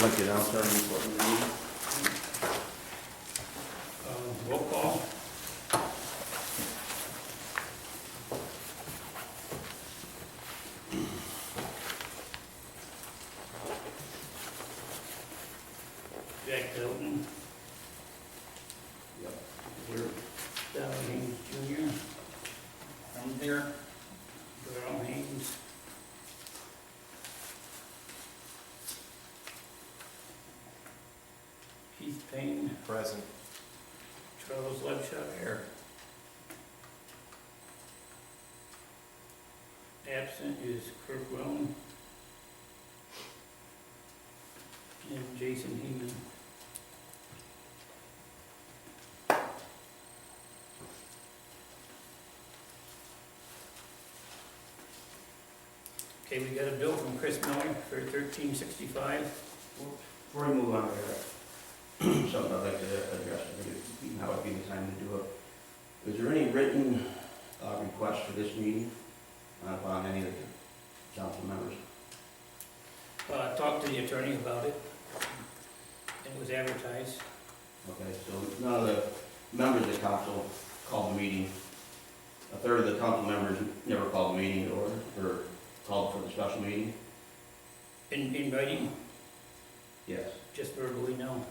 like it outside before the meeting. Roll call. Jack Tilton. Yep. Here. Daryl Haynes Jr. I'm here. Daryl Haynes. Keith Payne. Present. Charles Ledshot here. Absent is Kirk Rhone. And Jason Heeman. Okay, we got a bill from Chris Miller for $13.65. Before we move on to that, something I'd like to address, I think now would be the time to do it. Is there any written request for this meeting on any of the council members? I talked to the attorney about it, and it was advertised. Okay, so none of the members of the council called the meeting. A third of the council members never called the meeting or called for the special meeting? In writing, Yes. just verbally, no.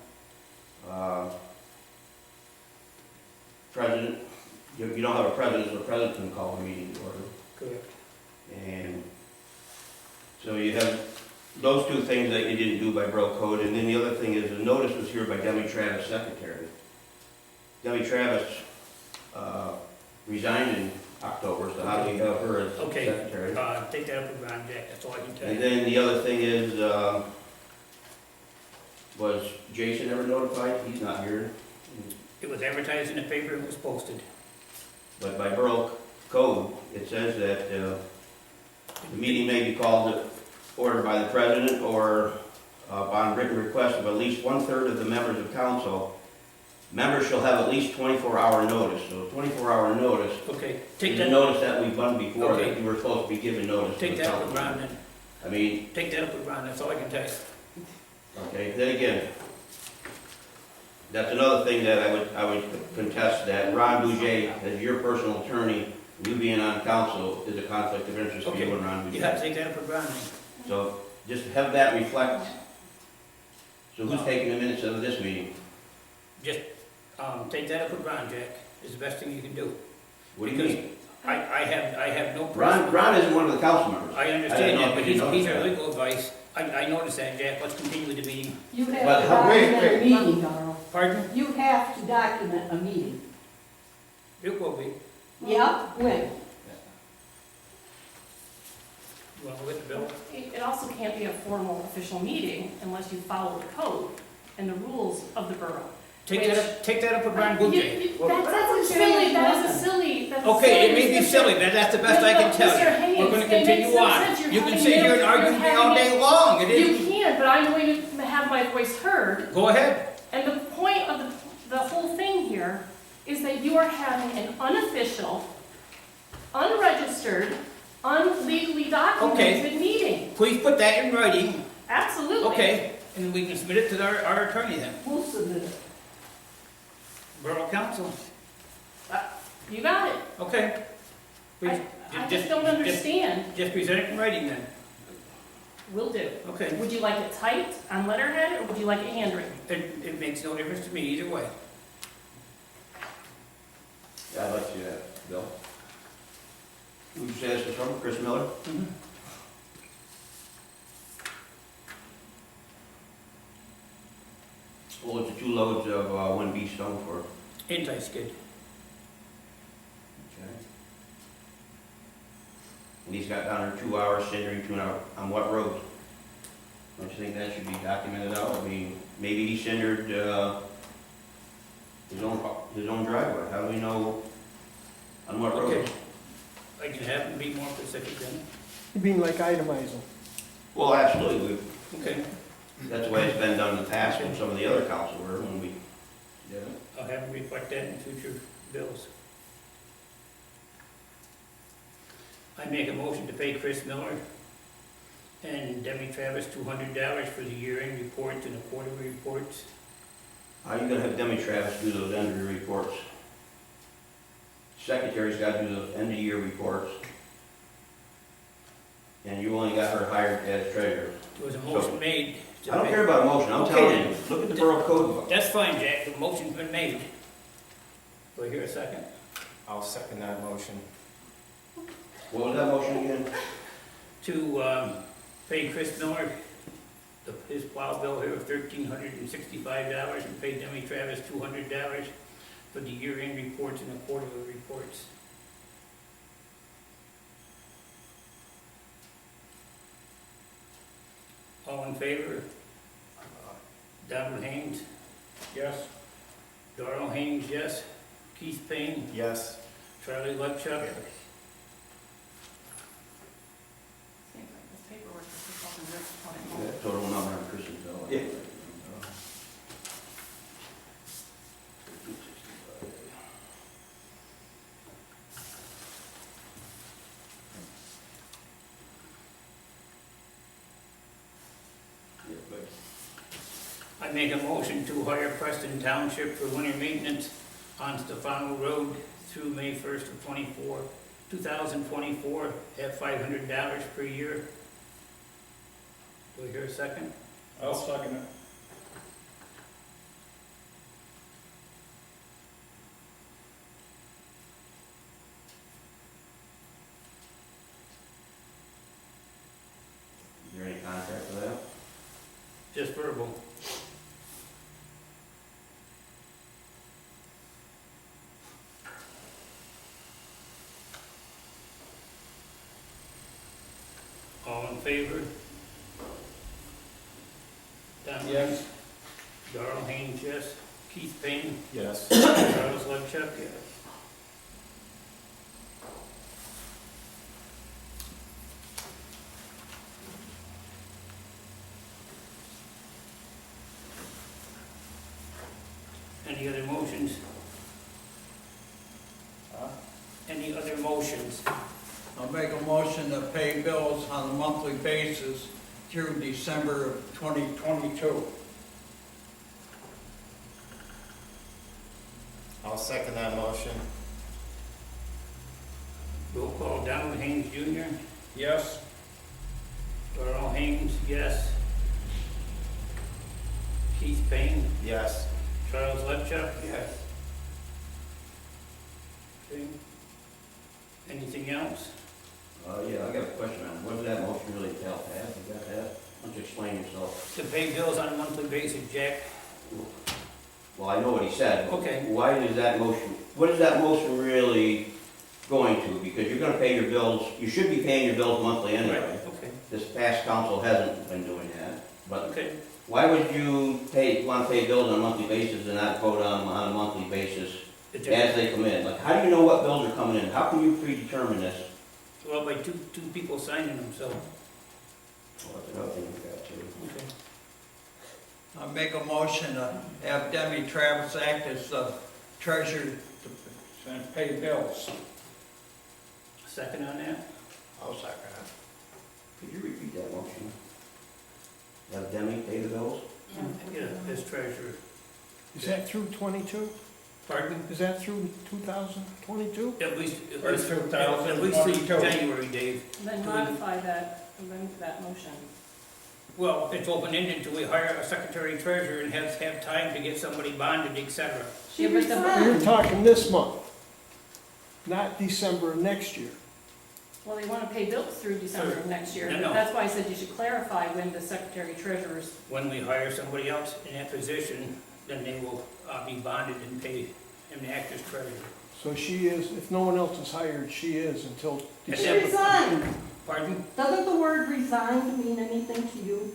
President, you don't have a president, so the president can call the meeting to order. Correct. And so you have those two things that you didn't do by Borough Code, and then the other thing is the notice was here by Demi Travis, secretary. Demi Travis resigned in October, so how do you have her as secretary? Okay, take that up with Ron, Jack, that's all I can tell And you. then the other thing is, was Jason ever notified? He's not here. It was advertised in the paper, it was posted. But by Borough Code, it says that the meeting may be called to order by the president or upon written request of at least 1/3 of the members of council. Members shall have at least 24-hour notice. So 24-hour notice Okay, is take the that, notice that we've done before, Okay. that you were supposed to be given notice. to take the that up council. with Ron then. I mean, Take that up with Ron, that's all I can tell you. okay, then again, that's another thing that I would contest, that Ron Bouger, as your personal attorney, you being on council, is a conflict of interest for you Okay. and Ron You have to Bouger. take that up with Ron then. So just have that reflect. So who's taking the minutes of this meeting? Just, take that up with Ron, Jack, is the best thing you can do. What do you mean? I have no problem. Ron isn't one of the council members. I I understand didn't know that, but if you he's noticed our that. legal advice. I noticed that, Jack, let's continue with the meeting. You But have to how- wait, document a wait. meeting, Darrell. Pardon? You have to document a meeting. It will be. Yeah, when? You want to look at the bill? It also can't be a formal official meeting unless you follow the code and the rules of the borough. Take that up with Ron Boucher. That's silly, that is a silly, that's a Okay, it may be silly silly, but that's the best I can tell Mr. you. Haynes, We're gonna it makes continue no on. sense. You're You can having sit here and you're argue with me having all day long. It You is. can, but I'm going to have my voice heard. Go ahead. And the point of the whole thing here is that you are having an unofficial, unregistered, unlegally documented meeting. Please put that in writing. Absolutely. Okay, and we can submit it to our attorney then. We'll submit it. Borough Council. You got it. Okay. Please, I just don't understand. Just present it in writing then. Will do. Okay. Would you like it typed on letterhead, or would you like it handwritten? It makes no difference to me either way. Yeah, I'd like to see that, Bill. Would you say this is from Chris Miller? Mm-hmm. Well, it's 2 loads of 1B stone for. Anti-skid. Okay. And he's got down there 2 hours, centering 2 hours, on what roads? Don't you think that should be documented out? I mean, maybe he centered his own driveway. How do we know on what Okay. roads? I can have them be more specific then. You mean like itemizing? Well, absolutely. Okay. That's the way it's been done in the past with some of the other council were when we did it. I'll have them reflect that in future bills. I make a motion to pay Chris Miller And Demi Travis, $200 for the year-end reports and the quarterly reports. How are you gonna have Demi Travis do those end of year reports? Secretary's gotta do those end of year reports. And you only got her hired as treasurer. There was a motion made. to I don't pay- care about a motion, I'm Okay, telling then. you, look at the borough code book. That's fine, Jack, the motion's been made. Do I hear a second? I'll second that motion. What was that motion again? To pay Chris Miller his plow bill here of $1,365 and pay Demi Travis $200 for the year-end reports and the quarterly reports. All in favor? Donald Haynes? Yes. Daryl Haynes, yes. Keith Payne? Yes. Charlie Lupchuk? Seems like this paperwork is just all in this one. Yeah, total number of Christians. Yeah. I make a motion to hire Preston Township for winter maintenance on Stefano Road through May 1st of 2024, at $500 per year. Do I hear a second? I'll second it. Is there any contract for that? Just verbal. All in favor? Don Yes. Darrell Haynes, yes. Keith Payne? Yes. Charles Lupchuk? Yes. Any other motions? Any other motions? I'll make a motion to pay bills on a monthly basis through December of 2022. I'll second that motion. Roll call, Donald Haynes Jr., Yes. Darrell Haynes, yes. Keith Payne, Yes. Charles Lupchuk? Yes. Okay. Anything else? Yeah, I got a question on, what does that motion really tell, Pat? You got that? Why don't you explain yourself? To pay bills on a monthly basis, Jack? Well, I know what he said. Okay. Why is that motion, what is that motion really going to? Because you're gonna pay your bills, you should be paying your bills monthly anyway. Okay, This past council hasn't been doing that, but okay. why would you wanna pay bills on a monthly basis and not vote on them on a monthly basis It as just- they come in? Like, how do you know what bills are coming in? How can you predetermine this? Well, by two people signing them, so, Well, that's another thing we got too. okay. I'll make a motion to have Demi Travis act as the treasurer to pay bills. Second on that? I'll second it. Could you repeat that motion? Have Demi pay the bills? Yeah, as treasurer. Is that through 22? Pardon? Is that through 2022? At least Or through 2022. January, Dave. Then modify that, amend that motion. Well, it's open-ended until we hire a secretary treasurer and have time to get somebody bonded, et cetera. She Yeah, but the- You're resigned. talking this month, not December of next year. Well, they want to pay bills through December of next year. No. That's why I said you should clarify when the secretary treasurer's, When we hire somebody else in that position, then they will be bonded and pay him to act as treasurer. So she is, if no one else is hired, she is until She December. resigned. Pardon? Doesn't the word resigned mean anything to you?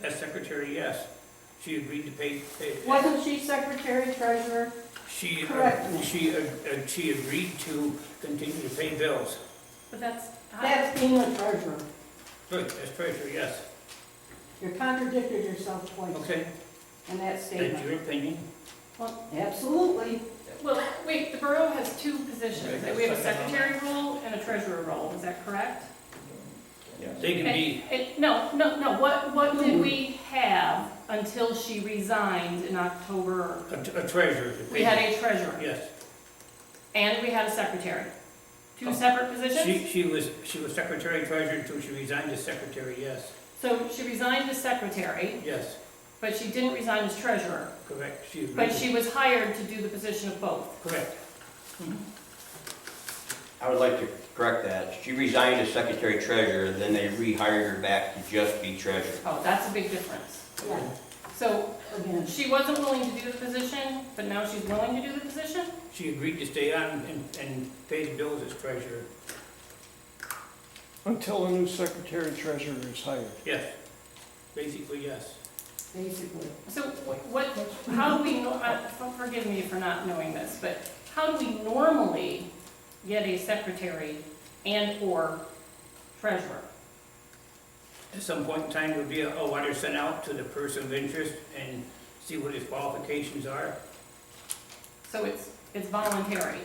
As secretary, yes. She agreed to pay. Wasn't she secretary treasurer? She, Correct. she agreed to continue to pay bills. but that's, That's being a treasurer. Good, as treasurer, yes. You contradicted yourself twice Okay, in that that's statement. your opinion. Absolutely. well, wait, the borough has two positions. We have a secretary role and a treasurer role, is that correct? They can be, No, what did we have until she resigned in October? a treasurer. We had a treasurer, Yes. and we had a secretary. Two separate positions? She was secretary treasurer until she resigned as secretary, yes. So she resigned as secretary, Yes, but she didn't resign as treasurer. correct. She agreed. But she was hired to do the position of both. Correct. I would like to correct that. She resigned as secretary treasurer, then they rehired her back to just be treasurer. Oh, that's a big difference. Yeah, So again, she wasn't willing to do the position, but now she's willing to do the position? She agreed to stay on and pay the bills as treasurer. Until a new secretary treasurer is hired. Yes, basically, yes. basically. So how do we, forgive me for not knowing this, but how do we normally get a secretary and/or treasurer? At some point in time, there'll be a letter sent out to the person of interest and see what his qualifications are. So it's voluntary.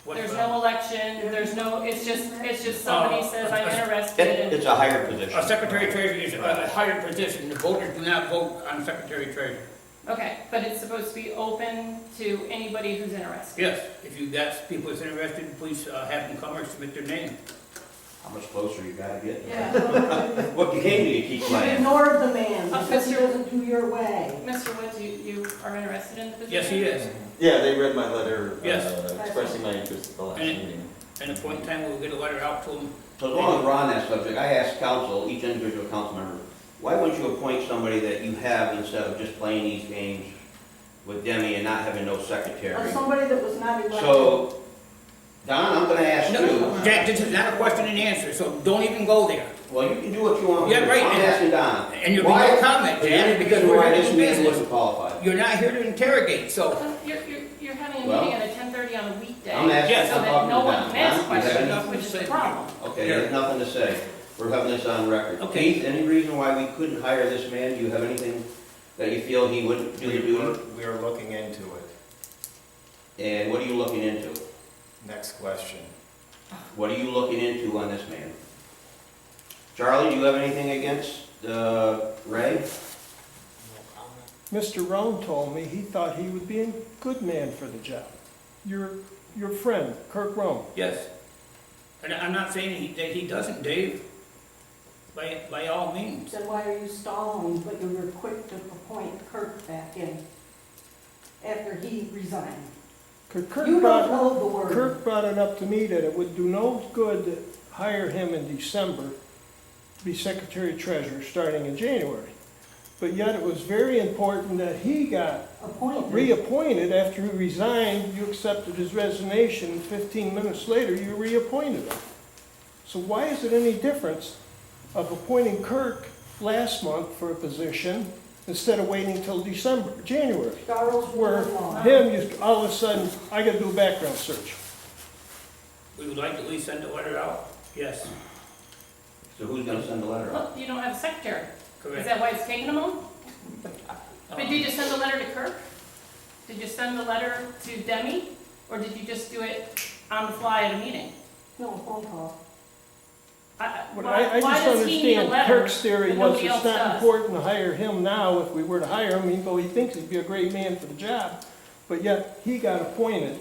What, There's no election, there's no, it's just somebody says, I'm interested in. It's a higher position. A secretary treasurer is a higher position. The voters do not vote on secretary treasurer. Okay, but it's supposed to be open to anybody who's interested. Yes, if you got people that's interested, please have them come or submit their name. How much closer you gotta get? Yeah. What game do you keep You playing? ignored the man because he Mr. doesn't do your way. Mr. Woods, you are interested in the position? Yes, he is. Yeah, they read my letter, Yes. expressing my interest at the last And- meeting. At a point in time, we'll get a letter out to them. So as long as we're on that subject, I asked council, each individual council member, why wouldn't you appoint somebody that you have instead of just playing these games with Demi and not having no Or secretary? somebody that was not elected. So, Don, I'm gonna ask No, you, Jack, this is not a question and answer, so don't even go there. well, you can do what you want. Yeah, right, I'm and- asking Don. And you'll be no comment, Jack, because we're why here to this do man business. wasn't qualified. You're not here to interrogate, so, You're having a Well, meeting at 10:30 on a weekday. I'm asking, Yes. So I'm that talking no to one Don. can ask Don, you have questions, any- which is the problem. Okay, there's nothing to say. We're having this on record. Okay. Keith, any reason why we couldn't hire this man? Do you have anything that you feel he wouldn't do the duty? We are looking into it. And what are you looking into? Next question. What are you looking into on this man? Charlie, do you have anything against Ray? No comment. Mr. Rhone told me he thought he would be a good man for the job. Your friend, Kirk Rhone. yes. And I'm not saying that he doesn't, Dave, by all means. Then why are you stalling, but you were quick to appoint Kirk back in after he resigned? Kirk You don't brought, know the word. Kirk brought it up to me that it would do no good to hire him in December to be secretary treasurer starting in January. But yet it was very important that he got Appointed. reappointed after he resigned. You accepted his resignation. 15 minutes later, you reappointed him. So why is it any difference of appointing Kirk last month for a position instead of waiting till January? Daryl's Where word of law. him, you, all of a sudden, I gotta do a background search. We would like to at least send a letter out, yes, So who's gonna send the letter out? Look, you don't have a secretary. Is correct. that why it's taking a month? But did you send a letter to Kirk? Did you send the letter to Demi? Or did you just do it on the fly at a meeting? No, phone call. But Why I just does he need a understand letter Kirk's theory when was nobody it's else not does? important to hire him now if we were to hire him, even though he thinks he'd be a great man for the job. But yet, he got appointed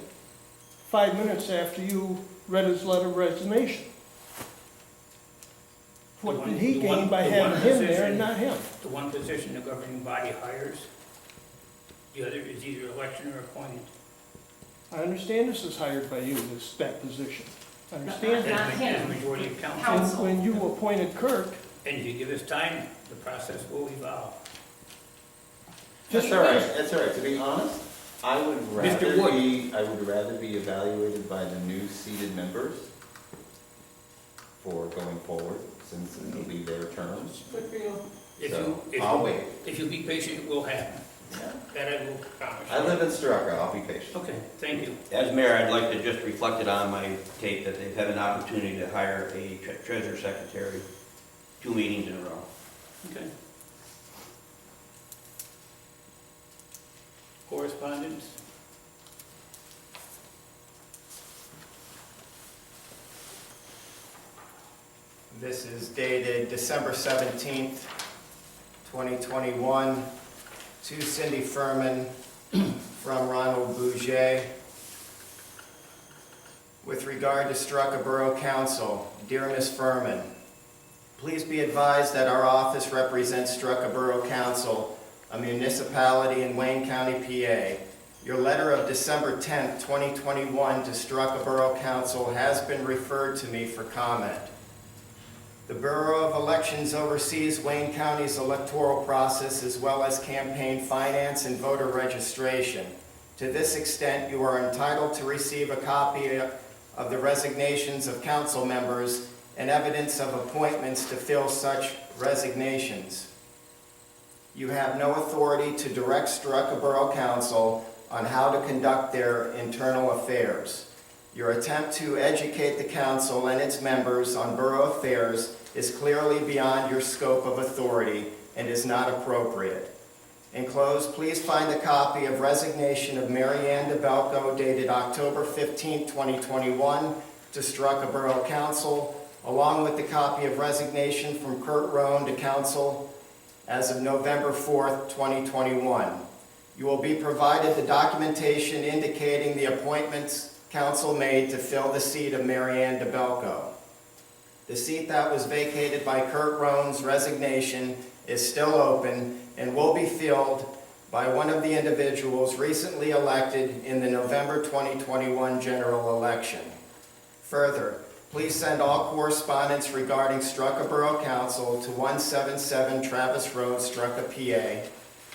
5 minutes after you read his letter of resignation. What did he The one- gain by the having one him there position- and not him? The one position the governing body hires, the other is either election or appointed. I understand this is hired by you, that position. I understand that. Not him. As majority of council. Council. And when you appointed Kirk, And if you give us time, the process will evolve. That's all right, that's all right. To be honest, I would Mr. Wood. rather be evaluated by the new seated members for going forward, since it'll be their terms. Good for you. If So, you, I'll wait. if you be patient, it will happen. That I will promise. I live in Starrucca, I'll be patient. Okay, thank you. As mayor, I'd like to just reflect it on my tape that they've had an opportunity to hire a treasurer secretary 2 meetings in a row. Okay. Correspondence? This is dated December 17th, 2021, to Cindy Furman from Ronald Bouger. With regard to Starrucca Borough Council, dear Ms. Furman, please be advised that our office represents Starrucca Borough Council, a municipality in Wayne County, PA. Your letter of December 10th, 2021 to Starrucca Borough Council has been referred to me for comment. The Bureau of Elections oversees Wayne County's electoral process as well as campaign finance and voter registration. To this extent, you are entitled to receive a copy of the resignations of council members and evidence of appointments to fill such resignations. You have no authority to direct Starrucca Borough Council on how to conduct their internal affairs. Your attempt to educate the council and its members on borough affairs is clearly beyond your scope of authority and is not appropriate. Enclosed, please find a copy of resignation of Mary Ann DeBelco dated October 15, 2021 to Starrucca Borough Council, along with the copy of resignation from Kirk Rhone to council as of November 4, 2021. You will be provided the documentation indicating the appointments council made to fill the seat of Mary Ann DeBelco. The seat that was vacated by Kirk Rhone's resignation is still open and will be filled by one of the individuals recently elected in the November 2021 general election. Further, please send all correspondence regarding Starrucca Borough Council to 177 Travis Road, Starrucca, PA.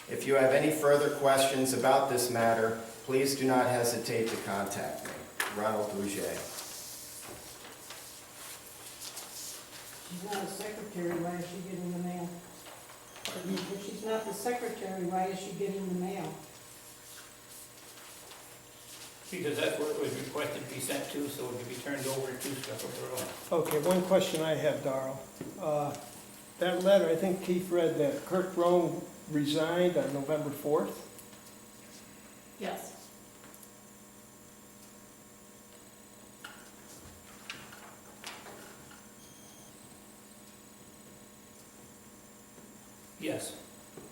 If you have any further questions about this matter, please do not hesitate to contact me. Ronald Bouger. She's not a secretary, why is she getting the mail? If she's not the secretary, why is she getting the mail? Because that's where it was requested to be sent to, so it could be turned over to Starrucca Borough. Okay, one question I have, Daryl. That letter, I think Keith read that Kirk Rhone resigned on November 4th. Yes. Yes.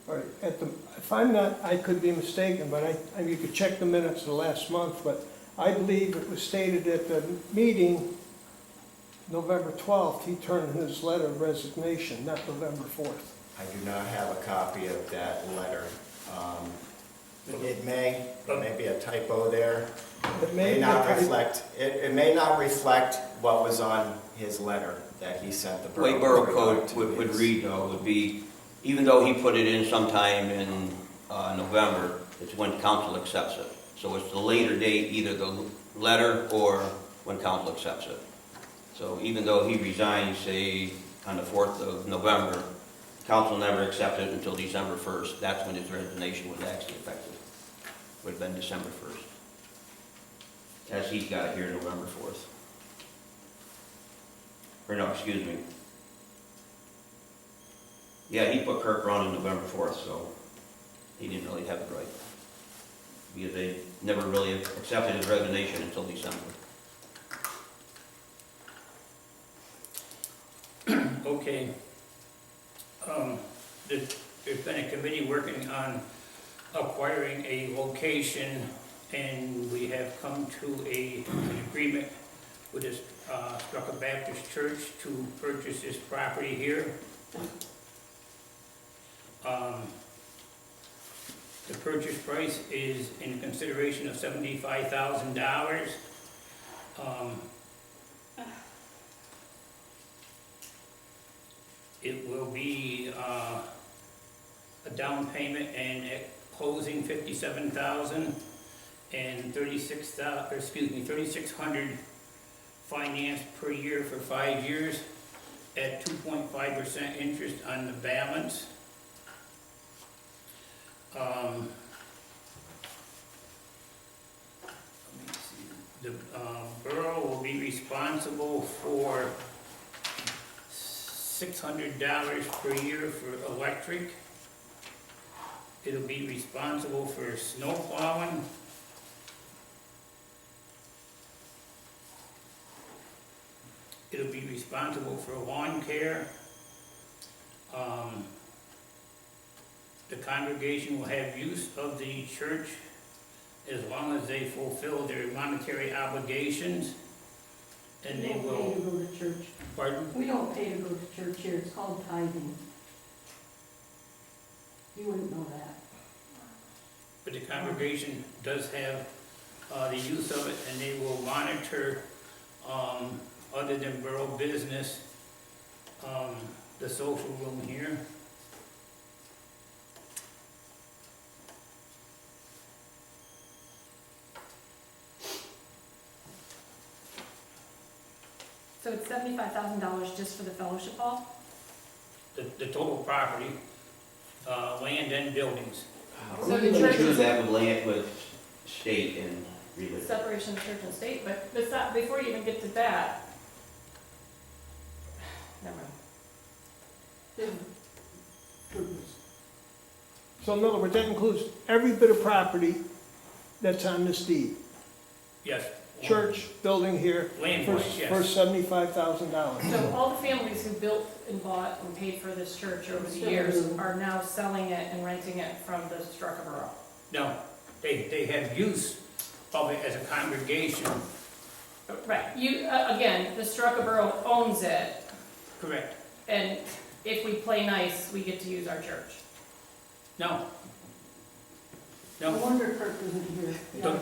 All right, if I'm not, I could be mistaken, but you could check the minutes of the last month, but I believe it was stated at the meeting, November 12th, he turned his letter of resignation, not November 4th. I do not have a copy of that letter. It may be a typo there. It May not reflect, it may not reflect what was on his letter that he sent the The way borough. Borough Code would read, though, would be, even though he put it in sometime in November, it's when council accepts it. So it's the later date, either the letter or when council accepts it. So even though he resigned, say, on the 4th of November, council never accepted it until December 1st. That's when his resignation was actually effective. Would have been December 1st. As he's got it here, November 4th. Or no, excuse me. Yeah, he put Kirk Rhone on November 4th, so he didn't really have it right. Because they never really accepted his resignation until December. Okay. There's been a committee working on acquiring a location, and we have come to an agreement with this Starrucca Baptist Church to purchase this property here. The purchase price is in consideration of $75,000. It will be a down payment and at closing $57,000 and $3,600 financed per year for 5 years at 2.5% interest on the balance. Let me see. The borough will be responsible for $600 per year for electric. It'll be responsible for snow plowing. It'll be responsible for lawn care. The congregation will have use of the church as long as they fulfill their monetary obligations, and We they don't pay will, to go to church. pardon? We don't pay to go to church here, it's called tithing. You wouldn't know that. But the congregation does have the use of it, and they will monitor, other than borough business, the social room here. So it's $75,000 just for the fellowship hall? The total property, land and buildings. So the We're gonna church choose is that with land, with state and religion. separation of church and state, but before you even get to that, never mind. So in other words, that includes every bit of property that's on this deed. Yes. Church, building here, Land for, wise, yes. for $75,000. So all the families who built and bought and paid for this church over the Still years do. are now selling it and renting it from the Starrucca Borough. No, they have use of it as a congregation. Right, you, again, the Starrucca Borough owns it, Correct. and if we play nice, we get to use our church. No. No No, wonder Kirk isn't here.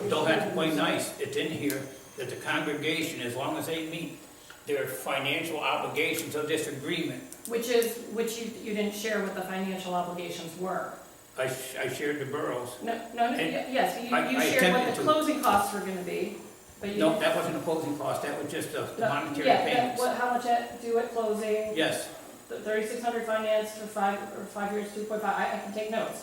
don't have to play nice. It's in here that the congregation, as long as they meet their financial obligations of this agreement, Which you didn't share what the financial obligations were. I shared the boroughs. No, And yes, I you shared what attempted the to. closing costs were gonna be, but you. No, that wasn't a closing cost, that was just the monetary Yeah, payments. how much due at closing, Yes, the 3,600 financed for 5 years, 2.5, I can take notes.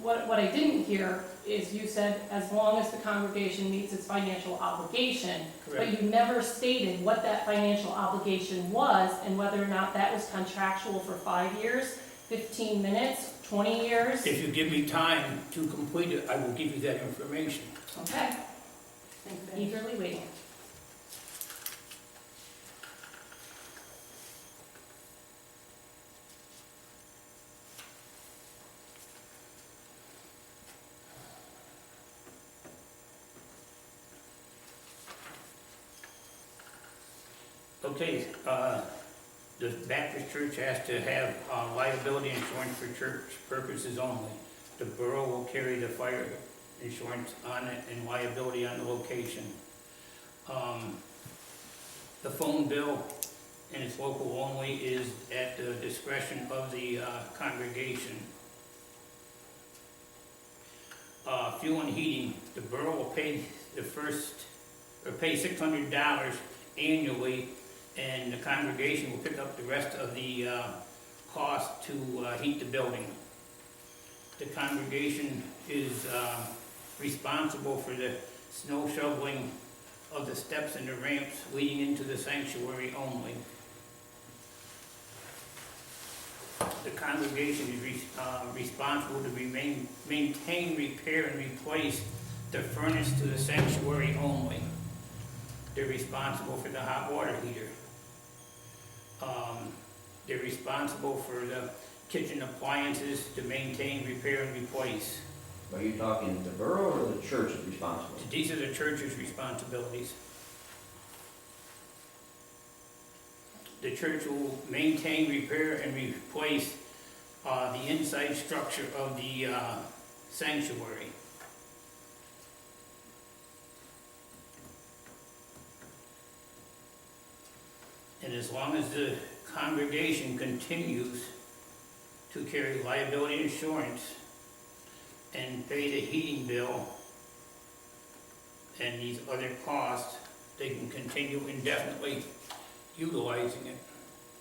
What I didn't hear is you said as long as the congregation meets its financial obligation, but correct. you never stated what that financial obligation was and whether or not that was contractual for 5 years, 15 minutes, 20 years. If you give me time to complete it, I will give you that information. Okay, Think that- eagerly waiting. Okay, the Baptist Church has to have liability insurance for church purposes only. The borough will carry the fire insurance on it and liability on the location. The phone bill and it's local only is at the discretion of the congregation. Fuel and heating, the borough will pay pay $600 annually, and the congregation will pick up the rest of the cost to heat the building. The congregation is responsible for the snow shoveling of the steps and the ramps leading into the sanctuary only. The congregation is responsible to maintain, repair, and replace the furnace to the sanctuary only. They're responsible for the hot water heater. They're responsible for the kitchen appliances to maintain, repair, and replace. Are you talking the borough or the church is responsible? These are the church's responsibilities. The church will maintain, repair, and replace the inside structure of the sanctuary. And as long as the congregation continues to carry liability insurance and pay the heating bill and these other costs, they can continue indefinitely utilizing it,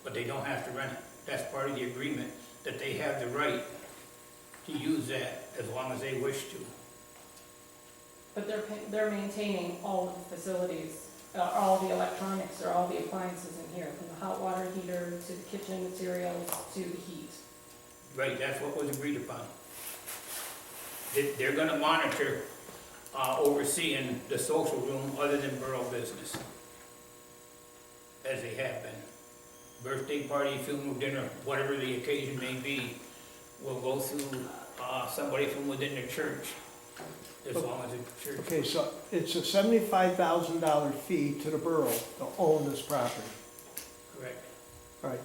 but they don't have to rent it. That's part of the agreement, that they have the right to use that as long as they wish to. But they're maintaining all of the facilities, all the electronics, or all the appliances in here, from the hot water heater to the kitchen materials to the heat. Right, that's what was agreed upon. They're gonna monitor, overseeing the social room other than borough business. as they have been. Birthday party, funeral, dinner, whatever the occasion may be, will go through somebody from within the church, as long as the church. Okay, so it's a $75,000 fee to the borough to own this property. Correct. All right.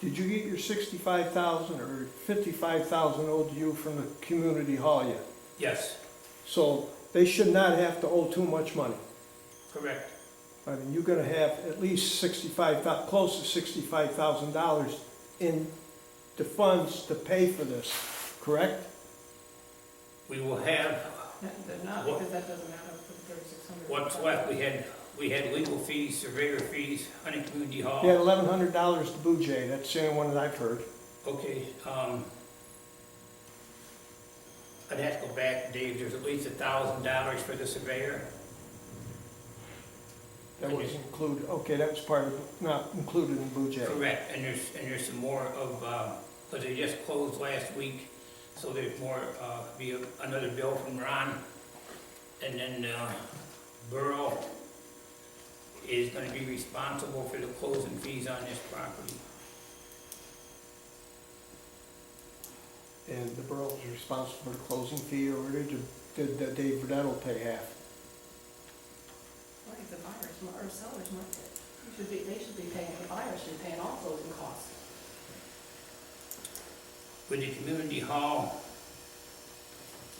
Did you get your $65,000 or $55,000 owed to you from the community hall yet? Yes, So they should not have to owe too much money. correct. I mean, you're gonna have at least close to $65,000 in the funds to pay for this, correct? We will have They're not, What- because that doesn't add up to the 3,600. what's left. We had legal fees, surveyor fees, Hunting Community Hall. You had $1,100 to Boujay, that's the only one that I've heard. Okay, I'd have to go back, Dave, there's at least $1,000 for the surveyor. That was included, okay, that was part of, not included in Boujay. Correct, and there's some more of, but they just closed last week, so there's more, be another bill from Rhone. And then, Borough is gonna be responsible for the closing fees on this property. And the borough is responsible for the closing fee, or did Dave Verdetto pay half? Like the buyer's or seller's market. They should be paying, the buyers should be paying all closing costs. With the community hall,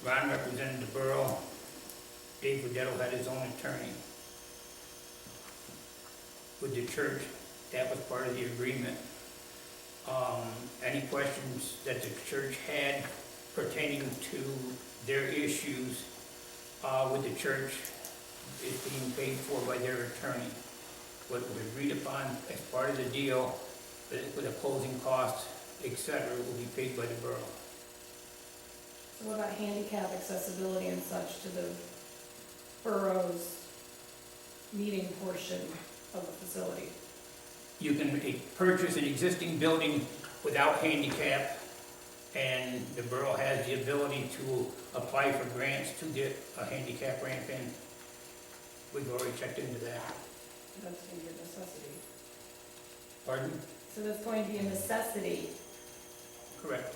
Ron represented the borough, Dave Verdetto had his own attorney. With the church, that was part of the agreement. Any questions that the church had pertaining to their issues with the church is being paid for by their attorney. What was agreed upon as part of the deal, with the closing costs, et cetera, will be paid by the borough. So what about handicap accessibility and such to the borough's meeting portion of the facility? You can purchase an existing building without handicap, and the borough has the ability to apply for grants to get a handicap ramp in. We've already checked into that. That's going to be a necessity. Pardon? So that's going to be a necessity. Correct.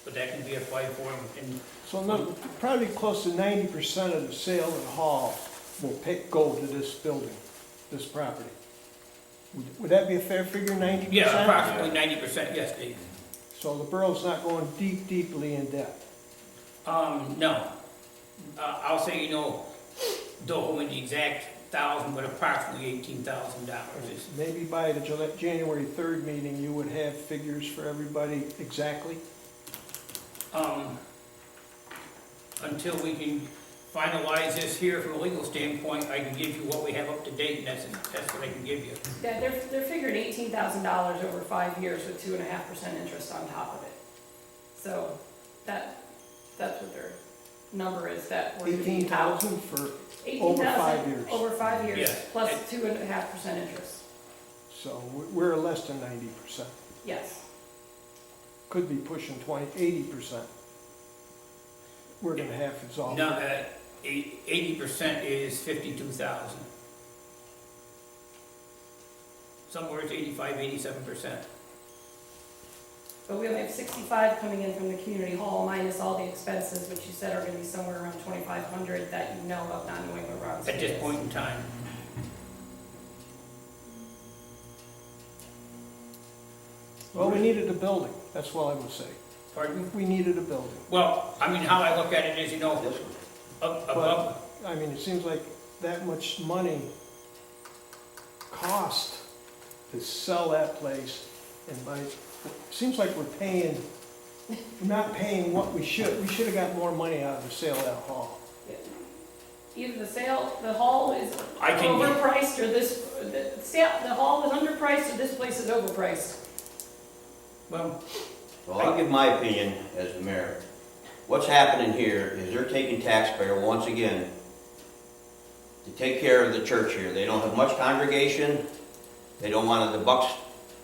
But that can be applied for in, So no, probably close to 90% of the sale of the hall will go to this building, this property. Would that be a fair figure, 90%? yeah, approximately 90%, yes, Dave. So the borough's not going deeply in debt. No. I'll say, don't hold me the exact thousand, but approximately $18,000 is. Maybe by the January 3rd meeting, you would have figures for everybody exactly? Until we can finalize this here from a legal standpoint, I can give you what we have up to date, and that's what I can give you. Yeah, they're figuring $18,000 over 5 years with 2.5% interest on top of it. So that's what their number is, that we're gonna be out. 18,000 for, 18,000 over 5 years. Over 5 years, Yes. plus 2.5% interest. so we're less than 90%. Yes. Could be pushing 80%. We're gonna have to solve No, it. 80% is 52,000. Somewhere it's 85, 87%. But we only have 65 coming in from the community hall minus all the expenses, which you said are gonna be somewhere around 2,500 that you know of, not knowing what Ron's At this is. point in time. Well, we needed a building, that's all I would say. Pardon? We needed a building. Well, I mean, how I look at it is, This one. above, I mean, it seems like that much money cost to sell that place, and it seems like we're not paying what we should. We should have got more money out of the sale of that hall. Either the hall is I can- overpriced, or the hall is underpriced, or this place is overpriced. well, Well, I'll give my opinion as the mayor. What's happening here is they're taking taxpayer once again to take care of the church here. They don't have much congregation. They don't want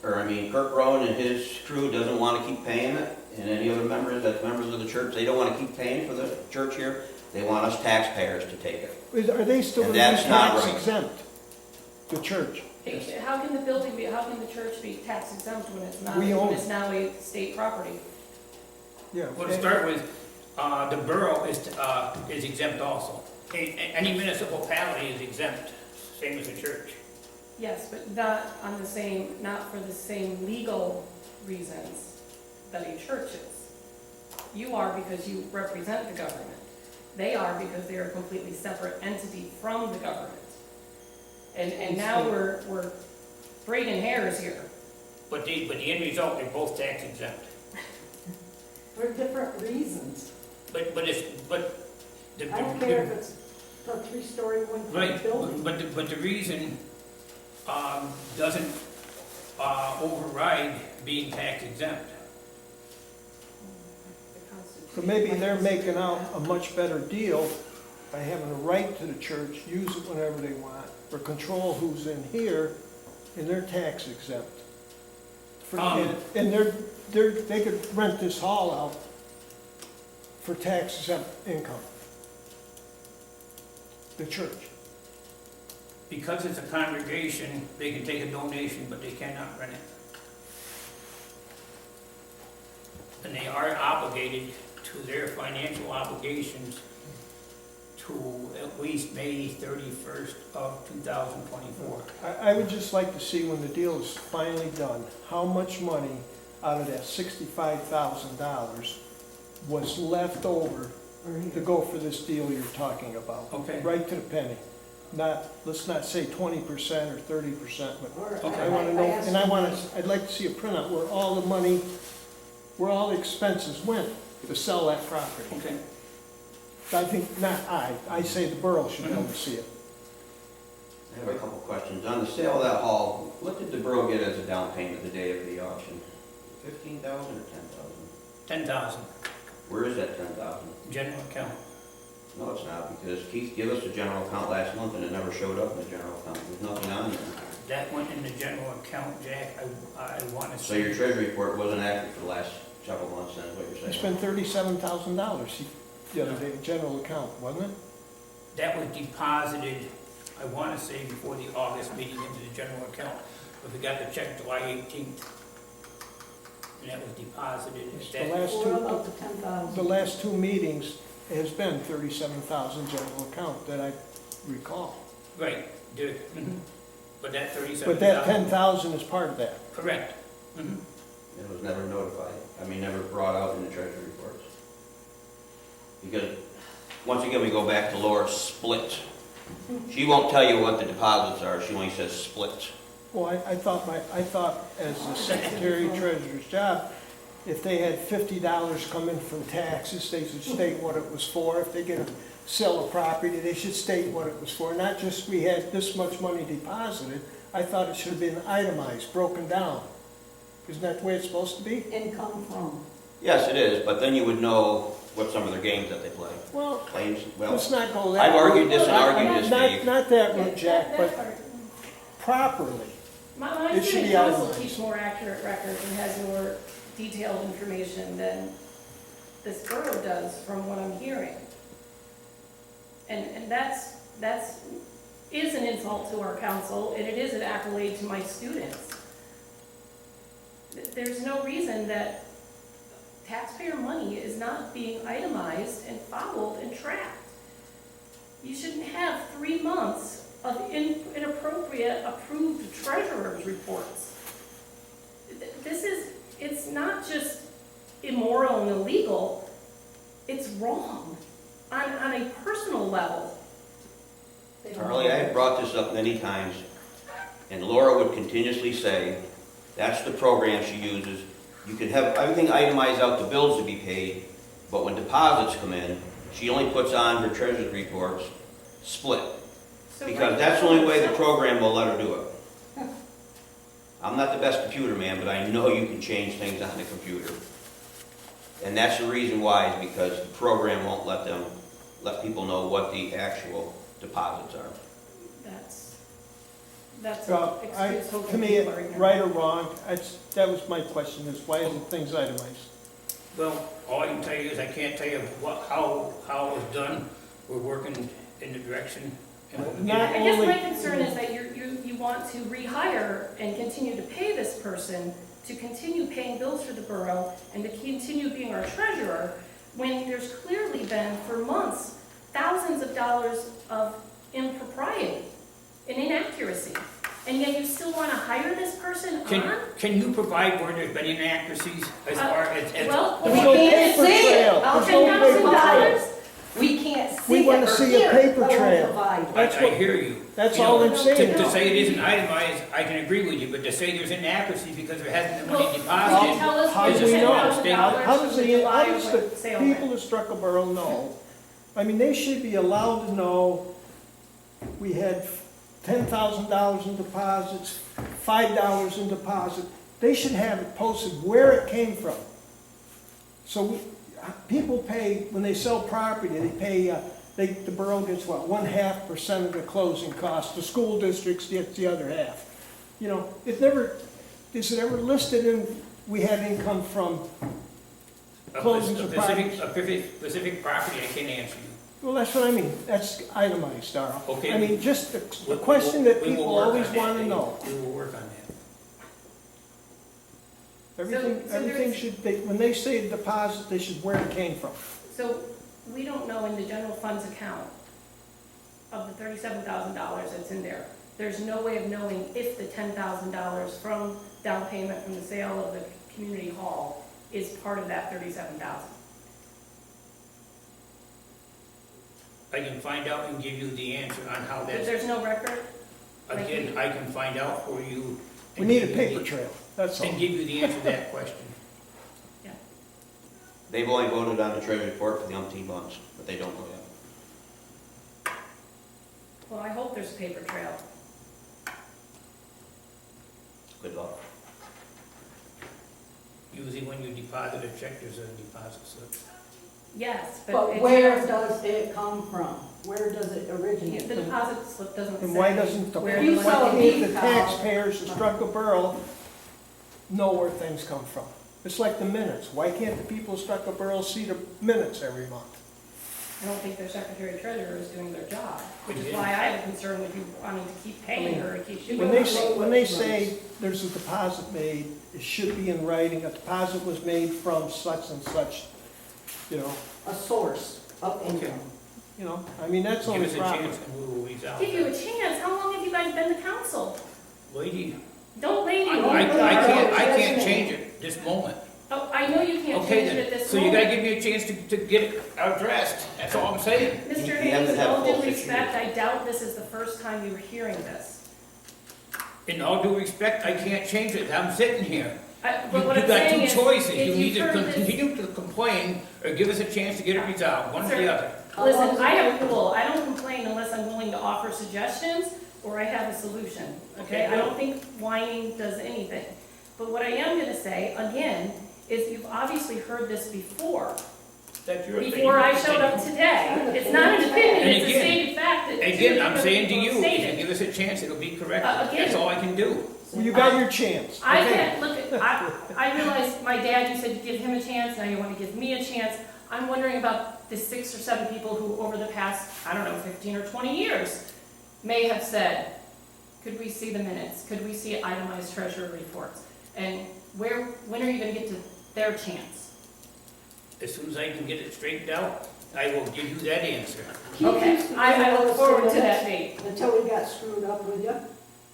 Kirk Rhone and his crew doesn't want to keep paying it. And any other members of the church, they don't want to keep paying for the church here. They want us taxpayers to take it. Are they still And gonna be that's not tax right. exempt? The church? How can the building be, how can the church be tax exempt when it's not, We own when it. it's now a state property? Yeah. Well, to start with, the borough is exempt also. Any municipality is exempt, same as the church. Yes, but not on the same, not for the same legal reasons that a church is. You are because you represent the government. They are because they are a completely separate entity from the government. And now we're braiding hairs here. But the end result, they're both tax exempt. For different reasons. But the. I don't care if it's a 3-story, Right, one building. but the reason, doesn't, override being tax exempt. So maybe they're making out a much better deal by having a right to the church, use it whenever they want, or control who's in here, and they're tax exempt. And they could rent this hall out for tax exempt income. The church. Because it's a congregation, they can take a donation, but they cannot rent it. And they are obligated to their financial obligations to at least May 31st of 2024. I would just like to see when the deal is finally done, how much money out of that $65,000 was left over to go for this deal you're talking about. Okay. Right to the penny. Not, let's not say 20% or 30%, but Okay. I wanna know, and I'd like to see a printout where all the money, where all the expenses went to sell that property. Okay. I think, not I say the borough should be able to see it. I have a couple questions. On the sale of that hall, what did the borough get as a down payment the day of the auction? 15,000 or 10,000? 10,000, Where is that 10,000? general account. No, it's not, because Keith gave us a general account last month and it never showed up in the general account. There's nothing on there. That went in the general account, Jack, I want to So say. your treasury report wasn't accurate for the last several months, then, is what you're You saying? spent $37,000 the other day, general account, wasn't it? That was deposited, I want to say, before the August meeting into the general account, but we got the check July 18th. And that was deposited It's at the that. last What two, about the 10,000? the last two meetings has been 37,000 general account that I recall. Right, but that 37,000. But that 10,000 is part of that. Correct. Mhm. It was never notified, never brought out in the treasury reports. Because, once again, we go back to Laura's split. She won't tell you what the deposits are, she only says split. Well, I thought as the secretary treasurer's job, if they had $50 come in from taxes, they should state what it was for. If they get to sell a property, they should state what it was for. Not just we had this much money deposited. I thought it should have been itemized, broken down. Isn't that the way it's supposed to be? Income from. Yes, it is, but then you would know what some of their games that they play. Well, Claims, well, let's not go that. I've argued this and Not- argued this, not- Dave. Not that route, Jack, That but part. properly. My It should city be council itemized. keeps more accurate records and has more detailed information than this borough does, from what I'm hearing. And that's is an insult to our council, and it is an accolade to my students. There's no reason that taxpayer money is not being itemized and followed and tracked. You shouldn't have 3 months of inappropriate approved treasurer's reports. It's not just immoral and illegal, it's wrong on a personal level. Charlie, I have brought this up many times, and Laura would continuously say, that's the program she uses. You can have everything itemized out, the bills to be paid, but when deposits come in, she only puts on her treasurer's reports split. So Because right that's the now, only way the program will let her do it. I'm not the best computer man, but I know you can change things on the computer. And that's the reason why, is because the program won't let people know what the actual deposits are. That's Well, an excuse to hoping me, people are ignorant. right or wrong, that was my question, is why isn't things itemized? Well, all I can tell you is I can't tell you how it was done. We're working in the direction. Not I guess only- my concern is that you want to rehire and continue to pay this person to continue paying bills for the borough and to continue being our treasurer, when there's clearly been, for months, thousands of dollars of impropriety and inaccuracy. And yet you still want to hire this person on? Can you provide where there's been inaccuracies as far as? Well, There's we no can't paper see it. trail. There's no paper $10,000? trail. We can't see We it wanna or see a hear it, paper but we'll trail. provide it. That's I what- hear you. That's You all know, I'm saying. To say it isn't itemized, I can agree with you, but to say there's inaccuracy because there hasn't been money Well, deposited. can you tell us How where do the we know? $10,000 How does was the divided with sale people rent? of Starrucca Borough know? I mean, they should be allowed to know we had $10,000 in deposits, $5 in deposit. They should have it posted where it came from. So people pay, when they sell property, they pay, the borough gets what, 1/2% of the closing costs. The school districts get the other half. You know, is it ever listed in, we had income from closings of properties? A specific property, I can't answer you. Well, that's what I mean, that's itemized, Darrell. Okay. I mean, just a question that We will people work on always that. want to know. We will work on that. Everything should, when they say deposit, they should where it came from. So we don't know in the general funds account of the $37,000 that's in there. There's no way of knowing if the $10,000 from down payment from the sale of the community hall is part of that $37,000. I can find out and give you the answer on how If that's, there's no record, again, I can find out for you. We and need a give you paper the- trail, that's all. And give you the answer to that question. They've only voted on the treasury report for the umpteen months, but they don't know yet. well, I hope there's a paper trail. Good luck. Usually when you deposit a check, there's a deposit slip. Yes, but But it's where yours. does it come from? Where does it originate The from? deposit slip doesn't say. And why doesn't the, where You the why sell money- can't the beef cows. taxpayers of Starrucca Borough know where things come from? It's like the minutes, why can't the people of Starrucca Borough see the minutes every month? I don't think their secretary treasurer is doing their job, which is Yeah. why I have a concern with you wanting to keep paying her to keep doing When it. they say there's a deposit made, it should be in writing, a deposit was made from such and such, you know, A source of income. I mean, that's Give only us a proper. chance and we will reach out. Give you a chance, how long have you guys been the council? Lady, Don't lady me. I can't change it this moment. Oh, I know you can't Okay change it at then, this so you gotta moment. give me a chance to get it addressed, that's all I'm saying. Mr. You Hayes, have to with have all full due 6 respect, I doubt this is the first time you were hearing this. In all due respect, I can't change it, I'm sitting here. But what You I'm got saying two is, choices, you if need you've to heard this, continue to complain or give us a chance to get it resolved, one or the Sir. other. listen, I have a rule, I don't complain unless I'm willing to offer suggestions or I have a solution, okay? Okay, I don't think whining does anything. But what I am gonna say, again, is you've obviously heard this before. That's your opinion. Before I showed up today. It's not an opinion, And it's a again- stated fact that. Again, I'm saying to people you, have if you stated. give us a chance, it'll be corrected, Again. that's all I can do. Well, you got your chance. I Okay. can't, look, I realize my dad, you said you give him a chance, now you want to give me a chance. I'm wondering about the 6 or 7 people who over the past, I don't know, 15 or 20 years may have said, could we see the minutes? Could we see itemized treasurer reports? And when are you gonna get to their chance? As soon as I can get it straightened out, I will give you that answer. Keith Okay, used to I provide look us forward the to that minutes date. Until we got screwed up with you.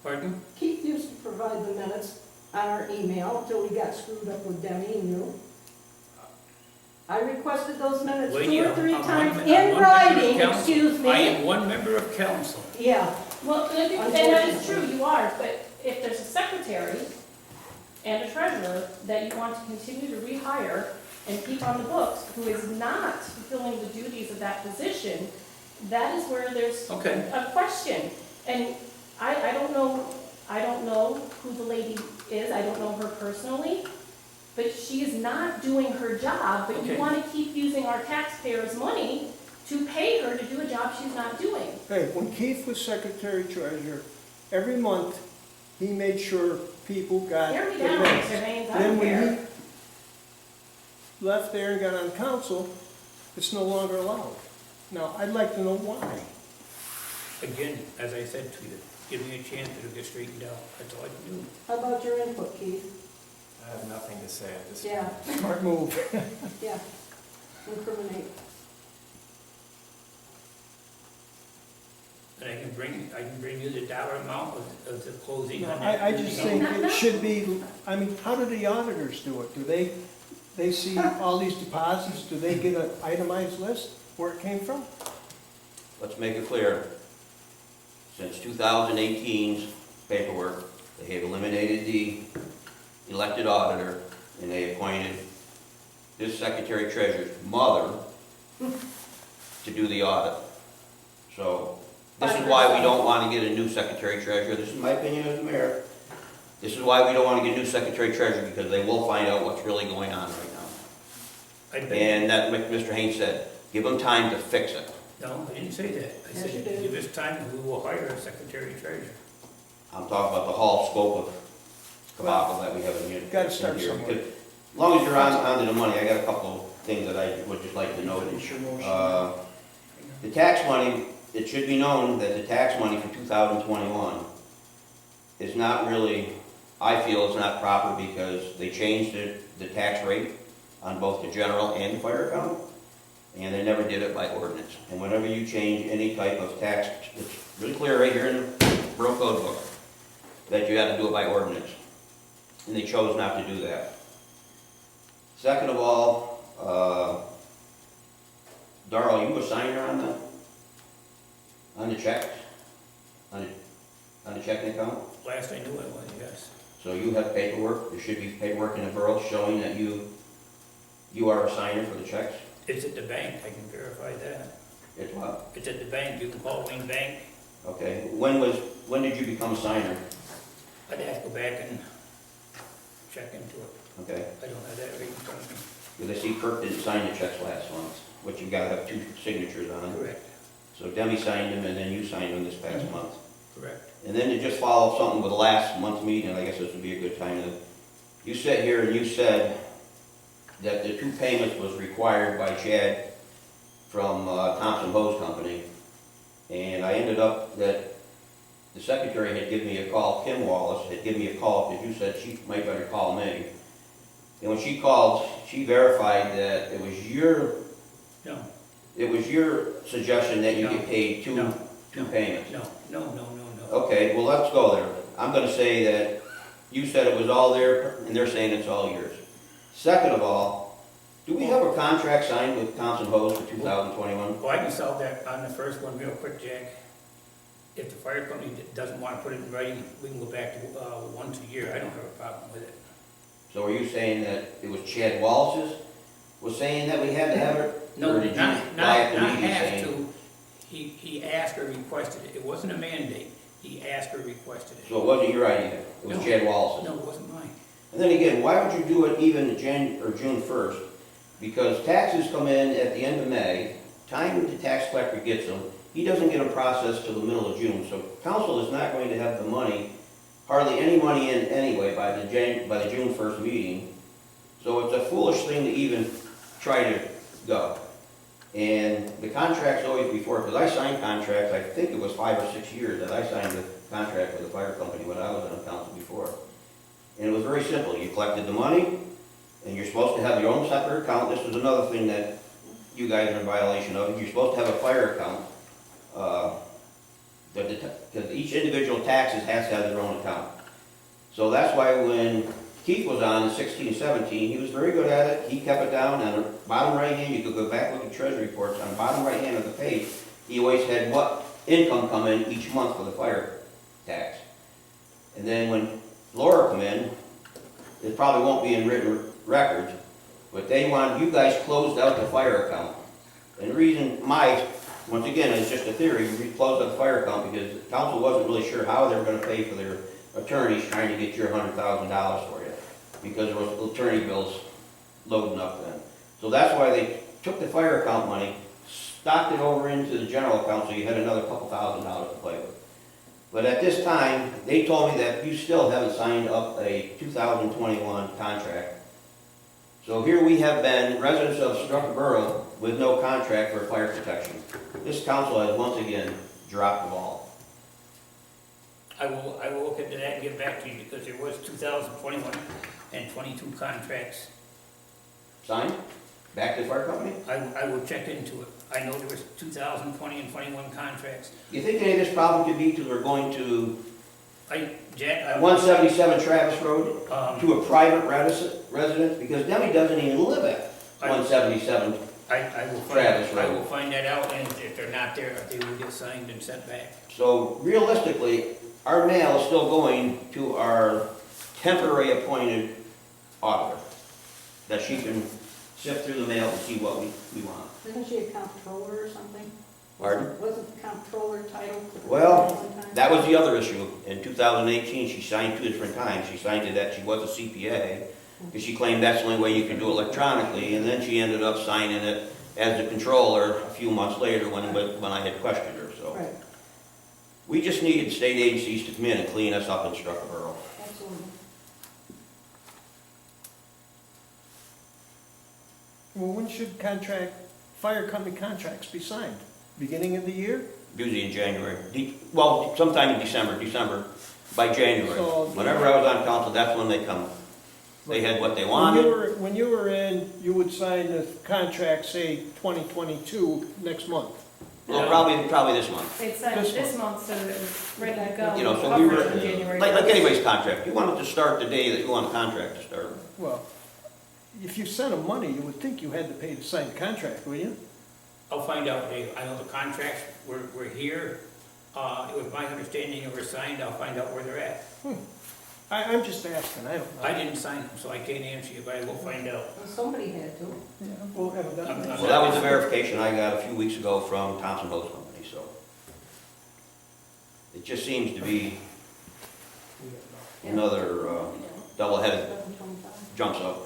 Pardon? Keith used to provide the minutes on our email until we got screwed up with Demi and you. I requested those minutes 2 Lady, or I'm 3 one times member in of writing, council. excuse I me. am one member of council. Yeah, Well, and that is true, you are, but if there's a secretary and a treasurer that you want to continue to rehire and keep on the books, who is not fulfilling the duties of that position, that is where there's Okay. a question. And I don't know who the lady is, I don't know her personally, but she is not doing her job, but you Okay. want to keep using our taxpayers' money to pay her to do a job she's not doing. Hey, when Keith was secretary treasurer, every month, he made sure people got Tear me the down, minutes. Mr. Haynes, I Then don't care. when he left there and got on council, it's no longer allowed. Now, I'd like to know why. again, as I said to you, give me a chance, it'll get straightened out, that's all I can do. How about your input, Keith? I have nothing to say at this point. Yeah, Smart move. yeah. Incriminate. And I can bring you the dollar amount of the closing on that. I just think it should be, I mean, how do the auditors do it? Do they see all these deposits? Do they get an itemized list where it came from? Let's make it clear. Since 2018's paperwork, they have eliminated the elected auditor, and they appointed this secretary treasurer's mother to do the audit. So, this is why we don't want to get a new secretary treasurer. This is my opinion as mayor. This is why we don't want to get a new secretary treasurer, because they will find out what's really going on right now. And that, Mr. Haynes said, give them time to fix it. No, I didn't say that. I Yes, you said, did. give us time and we will hire a secretary treasurer. I'm talking about the whole scope of debacle that we have in here. Gotta start in here. somewhere. Because as long as you're on to the money, I got a couple of things that I would just like to note. Finish your motion. The tax money, it should be known that the tax money for 2021 is not really, I feel it's not proper because they changed the tax rate on both the general and the fire account, and they never did it by ordinance. And whenever you change any type of tax, it's really clear right here in the Borough Code book that you have to do it by ordinance. And they chose not to do that. Second of all, Daryl, you a signer on the checks? On the checking account? Last I knew I was, yes. So you have paperwork, there should be paperwork in the borough showing that you are a signer for the checks? It's at the bank, I can verify that. It's what? It's at the bank, you can call Wayne Bank. Okay, when did you become a signer? I'd have to go back and check into it. Okay, I don't have that right in front of me. because I see Kirk didn't sign the checks last month, which you gotta have 2 signatures on. Correct, So Demi signed them and then you signed them this past month. correct. And then to just follow up something with the last month's meeting, I guess this would be a good time to, you sat here and you said that the 2 payments was required by Chad from Thompson Hose Company. And I ended up that the secretary had given me a call, Kim Wallace had given me a call because you said she might better call me. And when she called, she verified that it was your No, suggestion that you get paid two No. payments. no. Okay, well, let's go there. I'm gonna say that you said it was all there, and they're saying it's all yours. Second of all, do we have a contract signed with Thompson Hose for 2021? Well, I can solve that on the first one real quick, Jack. If the fire company doesn't want to put it in writing, we can go back to once a year, I don't have a problem with it. So are you saying that it was Chad Wallace's was saying that we had to have it? No, Or did you not lie at the meeting have saying- to. He asked or requested it. It wasn't a mandate. He asked or requested it. So it wasn't your idea, it was No. Chad Wallace's? No, it wasn't mine. And then again, why would you do it even June 1st? Because taxes come in at the end of May, time the tax collector gets them, he doesn't get them processed till the middle of June. So council is not going to have the money, hardly any money in anyway by the June 1st meeting. So it's a foolish thing to even try to go. And the contract's always before, because I signed contracts, I think it was 5 or 6 years that I signed the contract with the fire company when I was on council before. And it was very simple. You collected the money, and you're supposed to have your own separate account. This was another thing that you guys are in violation of. You're supposed to have a fire account. Because each individual taxes has to have their own account. So that's why when Keith was on in 16, 17, he was very good at it. He kept it down on the bottom right hand. You could go back and look at treasury reports. On the bottom right hand of the page, he always had what income come in each month for the fire tax. And then when Laura come in, it probably won't be in written records, but they want, you guys closed out the fire account. And the reason once again, it's just a theory, we closed out the fire account because the council wasn't really sure how they were gonna pay for their attorneys trying to get your $100,000 for you, because there was attorney bills loading up then. So that's why they took the fire account money, stocked it over into the general account, so you had another couple $1,000s to play with. But at this time, they told me that you still haven't signed up a 2021 contract. So here we have been, residents of Starrucca Borough, with no contract for fire protection. This council has once again dropped the ball. I will look into that and get back to you, because there was 2021 and 22 contracts. Signed, back to the fire company? I will check into it. I know there was 2020 and 21 contracts. You think any of this problem could be to they're going to Jack, 177 Travis Road, um, to a private residence? Because Demi doesn't even live at 177. I will Travis find, I Road. will find that out, and if they're not there, they will get signed and sent back. So realistically, our mail is still going to our temporary appointed auditor, that she can sift through the mail and see what we want. Isn't she a comptroller or something? Pardon? Wasn't the comptroller title? Well, one time? That was the other issue. In 2018, she signed 2 different times. She signed it that she was a CPA, because she claimed that's the only way you can do it electronically, and then she ended up signing it as the controller a few months later when I had questioned her, so. Right, We just needed state agencies to come in and clean us up in Starrucca Borough. absolutely. Well, when should fire company contracts be signed? Beginning of the year? Usually in January. Well, sometime in December, by January. So- Whenever I was on council, that's when they come. They had what they wanted. When you were in, you would sign the contract, say, 2022, next month. Well, probably this month. They'd signed This this month, so that it was ready to go. You know, so we were, covered in January. like anybody's contract. You want it to start the day that you want the contract to start. Well, if you sent them money, you would think you had to pay to sign the contract, wouldn't you? I'll find out, Dave. I know the contracts were here. It was my understanding they were signed. I'll find out where they're at. I'm just asking, I don't know. I didn't sign them, so I can't answer you, but I will find out. Well, somebody had to. Yeah, we'll have it done. Well, that was the verification I got a few weeks ago from Thompson Hose Company, so. It just seems to be another double-headed 725. jumps up.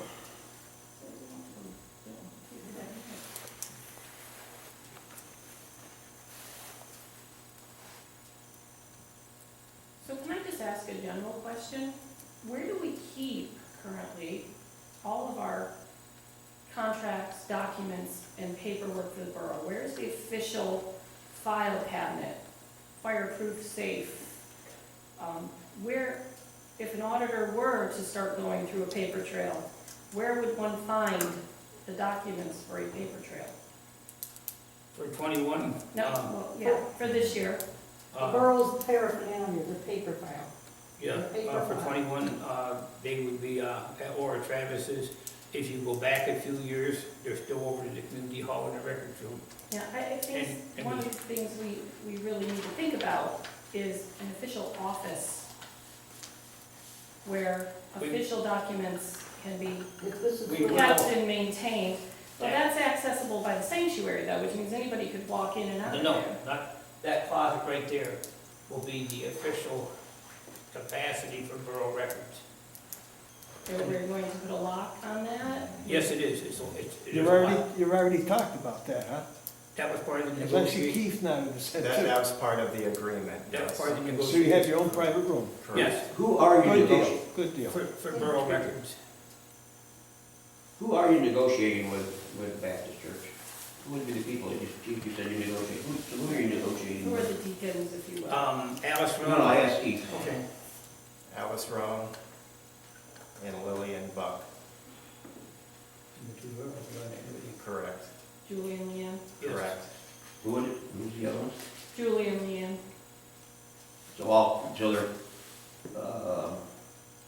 So can I just ask a general question? Where do we keep currently all of our contracts, documents, and paperwork for the borough? Where's the official file cabinet, fireproof safe? Where, if an auditor were to start going through a paper trail, where would one find the documents for a paper trail? For 21, No, well, yeah, for this year. The borough's paraphernalia, the paper file. yeah, for 21, they would be at Laura Travis's. If you go back a few years, they're still over to the community hall in the records room. Yeah, I think And one of the things we really need to think about is an official office where official documents can be If this is We for- will. kept and maintained. Well, that's accessible by the sanctuary though, which means anybody could walk in and out of No, there. not, that closet right there will be the official capacity for borough records. So we're going to put a lock on that? It is. It is a lot. You've already talked about that, huh? That was part of the Because I see negotiation. Keith nodded his head That too. was part of the agreement, That was yes. part of the So negotiation. you have your own private room? Yes, Who are you Good deal, negotiating? good deal. for borough records. Who are you negotiating with Baptist Church? Who would be the people that you said you negotiate? Who are you negotiating Who are with? the deacons, if you will? Alice No, I Rhone. asked Keith. Okay. Alice Rhone and Lillian Buck, correct, Julie and Leanne? Yes. correct. Who's the other ones? Julie and Leanne. So they're,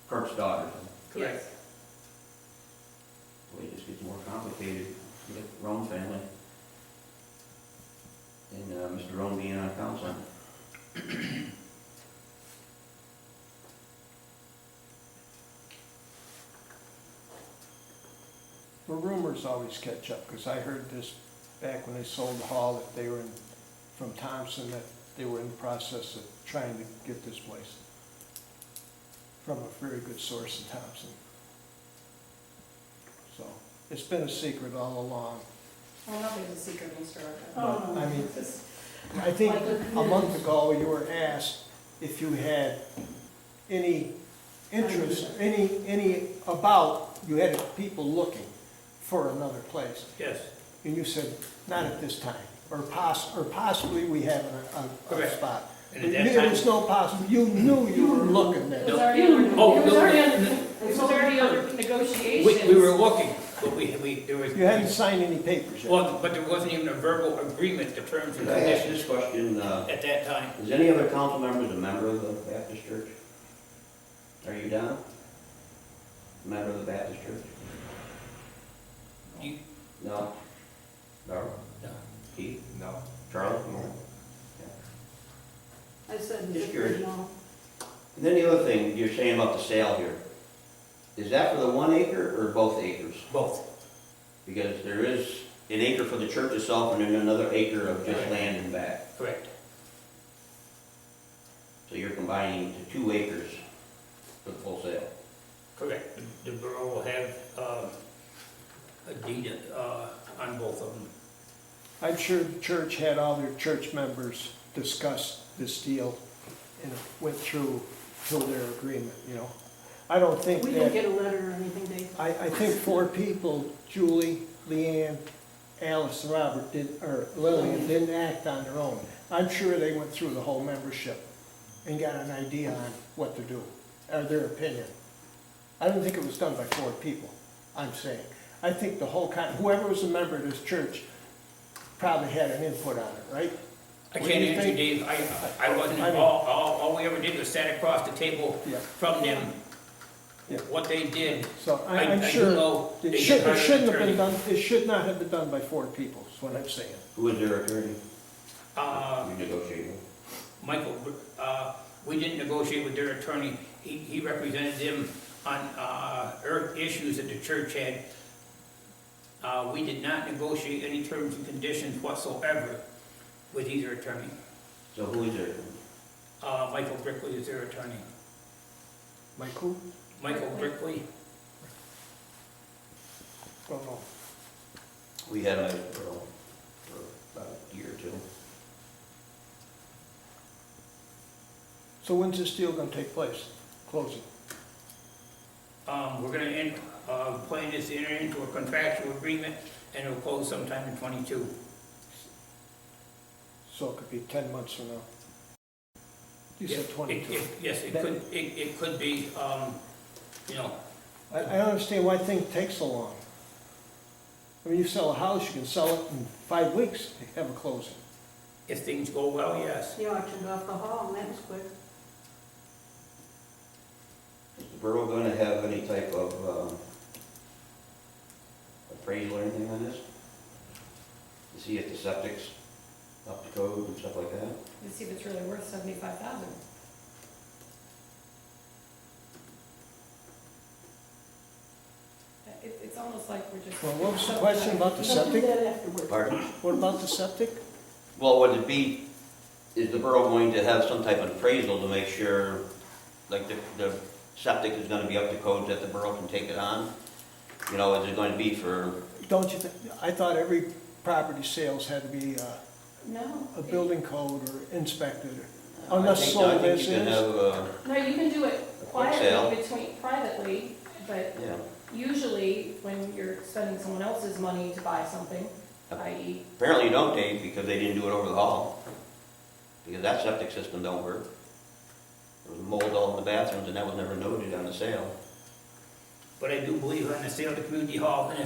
Kirk's daughters. Correct. Boy, it just gets more complicated with Rhone family. And, Mr. Rhone being on council. Well, rumors always catch up, because I heard this back when they sold the hall, that they were from Thompson, that they were in the process of trying to get this place from a very good source in Thompson. So, it's been a secret all along. Well, nothing's a secret in Starrucca. Oh, no. I mean, This is- I think Like the a month committees. ago, you were asked if you had any interest, you had people looking for another place. Yes. And you said, not at this time. or possibly we have a Correct. spot. And at that It was no possible, you knew you were looking at It was it. already under, Oh, it was no, already no, under, no. it was already under negotiations. We were looking, but there was. You hadn't signed any papers yet. Well, but there wasn't even a verbal agreement, the terms and Could I ask conditions this question, at that time. is any other council members a member of the Baptist church? Are you Don? A member of the Baptist church? You- No? Darrell? No. Keith? No. Charlie? No. I said, Just curious. no. And then the other thing you're saying about the sale here, is that for the 1 acre or both acres? Both. Because there is an acre for the church itself and then another acre of just land in back. Correct. So you're combining to 2 acres for the full sale. Correct. The borough will have a deed on both of them. I'm sure the church had all their church members discuss this deal and it went through their agreement, you know. I don't think We didn't that, get a letter or anything, Dave. I think 4 people, Julie, Leanne, Alice, and Robert, or Lillian, didn't act on their own. I'm sure they went through the whole membership and got an idea on what to do, or their opinion. I don't think it was done by 4 people, I'm saying. I think the whole, whoever was a member of this church probably had an input on it, right? I What can't do you answer, think? Dave. I wasn't I mean- involved. All we ever did was sat across the table Yeah. from them. Yeah. What they did, So I I'm do sure know it they shouldn't hired an have been attorney. done, it should not have been done by 4 people, is what I'm saying. Who is their attorney? Uh, You negotiated. Michael, we didn't negotiate with their attorney. He represented them on issues that the church had. We did not negotiate any terms and conditions whatsoever with either attorney. So who is their attorney? Michael Brickley is their attorney. Michael? Michael Brickley, Don't know. We had him for about a year or 2. So when's this deal gonna take place? Closing? we're gonna plan this to enter into a contractual agreement, and it'll close sometime in '22. So it could be 10 months from now. You said 22. Yes, it could be, you know, I don't understand why things take so long. I mean, you sell a house, you can sell it in 5 weeks, have a closing. if things go well, yes. You auctioned off the hall, and that was quick. Is the borough going to have any type of appraisal or anything on this? To see if the septic's up to code and stuff like that? To see if it's really worth 75,000. It's almost like we're just. Well, what was the question about the We'll do septic? that afterwards. Pardon? What about the septic? Well, would it be, is the borough going to have some type of appraisal to make sure, like the septic is going to be up to code that the borough can take it on? You know, is it going to be for, Don't you think, I thought every property sales had to be No. a building code or inspected, I unless think sold you as can is. have, No, you can do it quick sale. quietly privately, but yeah. usually when you're spending someone else's money to buy something, i.e. Apparently you don't, Dave, because they didn't do it over the hall. Because that septic system don't work. There was mold all in the bathrooms and that was never noted on the sale. But I do believe on the sale of the community hall, and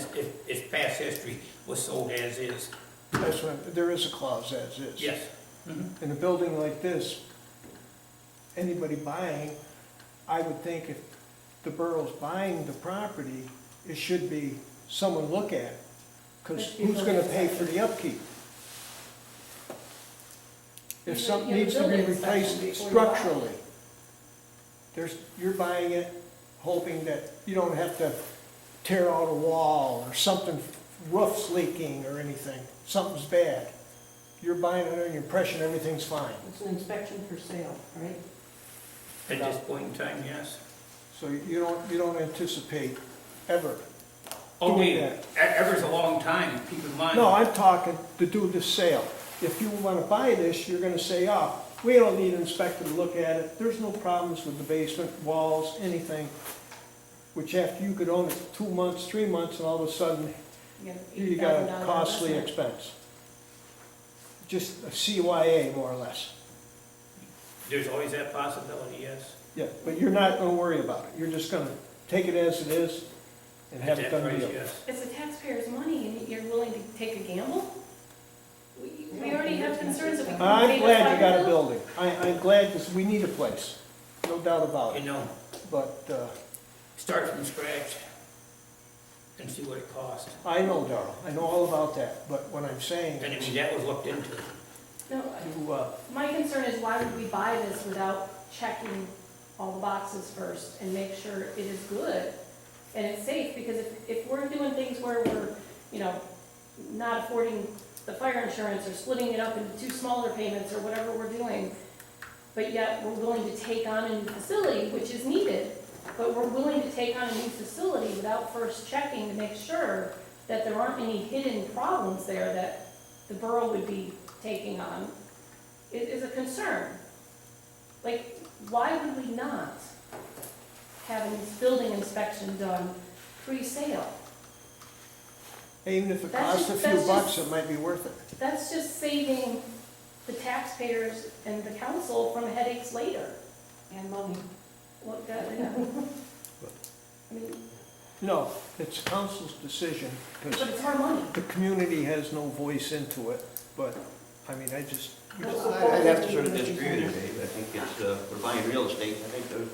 its past history was sold as is. That's what, there is a clause as is. Yes. Mhm. In a building like this, anybody buying, I would think if the borough's buying the property, it should be someone look at it. Because who's gonna pay for the upkeep? If something You have a needs to be building inspection replaced before you buy it. structurally, you're buying it hoping that you don't have to tear out a wall or something, roof's leaking or anything, something's bad. You're buying it under the impression everything's fine. It's an inspection for sale, right? At this point in time, yes. So you don't anticipate ever. Okay, that. ever's a long time, keep in mind. No, I'm talking to do the sale. If you wanna buy this, you're gonna say, oh, we don't need an inspector to look at it. There's no problems with the basement, walls, anything. Which after you could own it 2 months, 3 months, and all of a sudden, You you got a $80,000 costly investment. expense. just a CYA more or less. There's always that possibility, yes. Yeah, but you're not gonna worry about it. You're just gonna take it as it is and have it At that done price, deal. yes. It's the taxpayers' money and you're willing to take a gamble? We already have concerns that we can't I'm pay the glad you fire got a bill. building. I'm glad, because we need a place, no doubt about You it. know, But, start from scratch and see what it costs. I know, Daryl, I know all about that, but what I'm saying And I is, mean, that was looked into. No, you, my concern is why would we buy this without checking all the boxes first and make sure it is good and it's safe? Because if we're doing things where we're, you know, not affording the fire insurance or splitting it up into two smaller payments or whatever we're doing, but yet we're willing to take on a new facility, which is needed, but we're willing to take on a new facility without first checking to make sure that there aren't any hidden problems there that the borough would be taking on, it is a concern. Like, why would we not have a building inspection done pre-sale? even if it That's costs a just- few that's bucks, just- it might be worth it. That's just saving the taxpayers and the council from headaches later. And money. Look, yeah. I mean, No, it's council's decision, but because it's our money. the community has no voice into it, but, I mean, I just, I'd have to sort of disagree with you, Dave. I think it's, we're buying real estate, I think the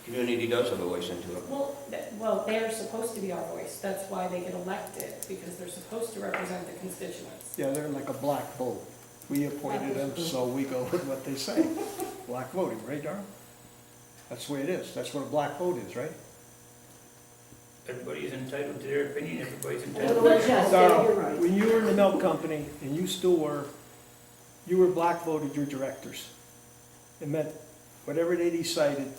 community does have a voice into it. Well, they're supposed to be our voice. That's why they get elected, because they're supposed to represent the constituents. yeah, they're like a black vote. We appointed them, so we go with what they say. Black voting, right, Darrell? That's the way it is. That's what a black vote is, right? Everybody's entitled to their opinion, everybody's In entitled other to words, their... yes, Darrell, you're right. when you were in the milk company, and you still were, you were black voted your directors. It meant whatever they decided,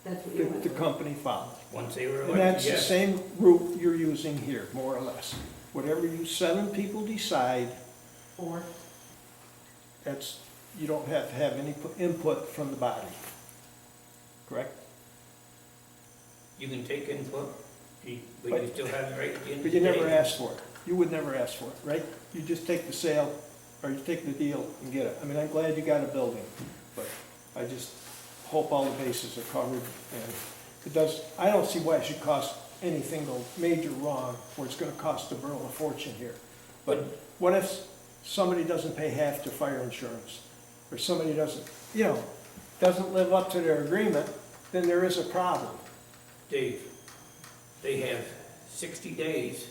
That's what you went the with. company followed. Once they were And elected, that's the yes. same route you're using here, more or less. Whatever you 7 people decide, Or, that's, you don't have to have any input from the body. Correct? You can take input, but But- you still have the right at the end of the But you day. never asked for it. You would never ask for it, right? You just take the sale, or you take the deal and get it. I mean, I'm glad you got a building, but I just hope all the bases are covered. And it does, I don't see why it should cost anything go major wrong, where it's gonna cost the borough a fortune here. But what if somebody doesn't pay half their fire insurance? Or somebody doesn't, doesn't live up to their agreement, then there is a problem. Dave, they have 60 days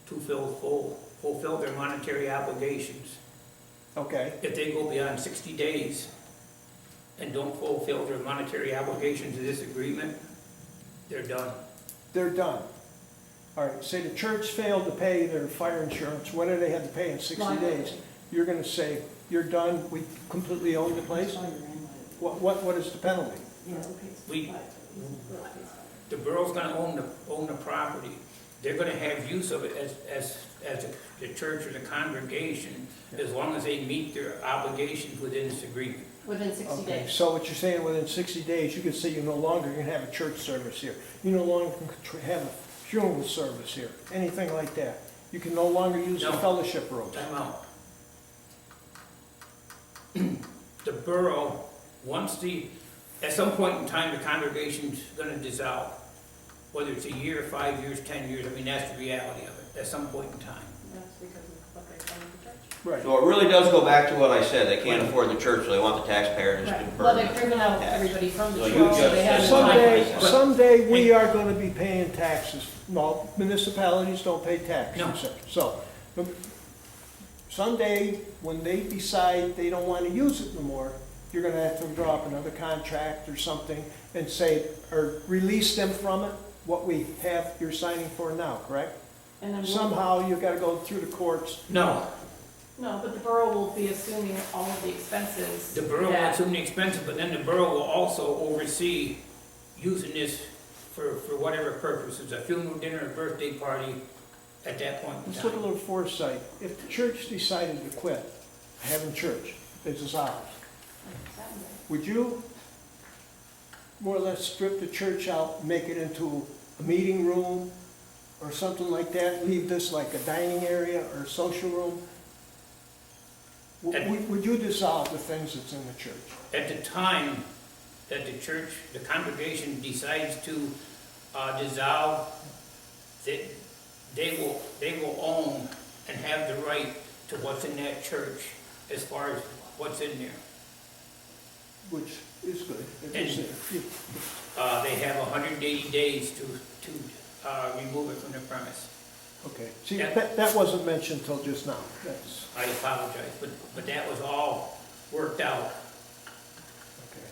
to fulfill their monetary obligations. Okay? If they go beyond 60 days and don't fulfill their monetary obligations to this agreement, they're done. They're done. All right, say the church failed to pay their fire insurance, what do they have to pay in 60 days? You're gonna say, you're done, we completely own the place? What is the penalty? We- The borough's gonna own the property. They're gonna have use of it as the church or the congregation, as long as they meet their obligations within this agreement. Within 60 Okay, days. so what you're saying, within 60 days, you can say you no longer can have a church service here. You no longer can have a funeral service here, anything like that. You can no longer use the No. fellowship robes. Time out. The borough, at some point in time, the congregation's gonna dissolve. Whether it's a year, 5 years, 10 years, I mean, that's the reality of it, at some point in time. That's because of what they've done with the church. Right. So it really does go back to what I said, they can't afford the church, so they want the taxpayers to Right. burn. Well, they've driven out everybody from the So church, you so just they have said no Someday, money. someday we are gonna be paying taxes. Well, municipalities don't pay taxes. No. So, someday, when they decide they don't wanna use it no more, you're gonna have to draw up another contract or something and say, or release them from it, what we have, you're signing for now, correct? And then we'll- Somehow you gotta go through the courts. No, No, but the borough will be assuming all of the expenses. the borough will that- assume the expenses, but then the borough will also oversee using this for whatever purposes, a funeral dinner, a birthday party, at that point in Let's look a time. little foresight. If the church decided to quit having church, it's dissolved, would you more or less strip the church out, make it into a meeting room or something like that? Leave this like a dining area or a social room? Would you dissolve the things that's in the church? At the time that the church, the congregation decides to dissolve, they will own and have the right to what's in that church as far as what's in there. Which is good. They have 180 days to remove it from the premise. Okay, see, Yeah. that wasn't mentioned till just now. That's, I apologize, but that was all worked out. okay.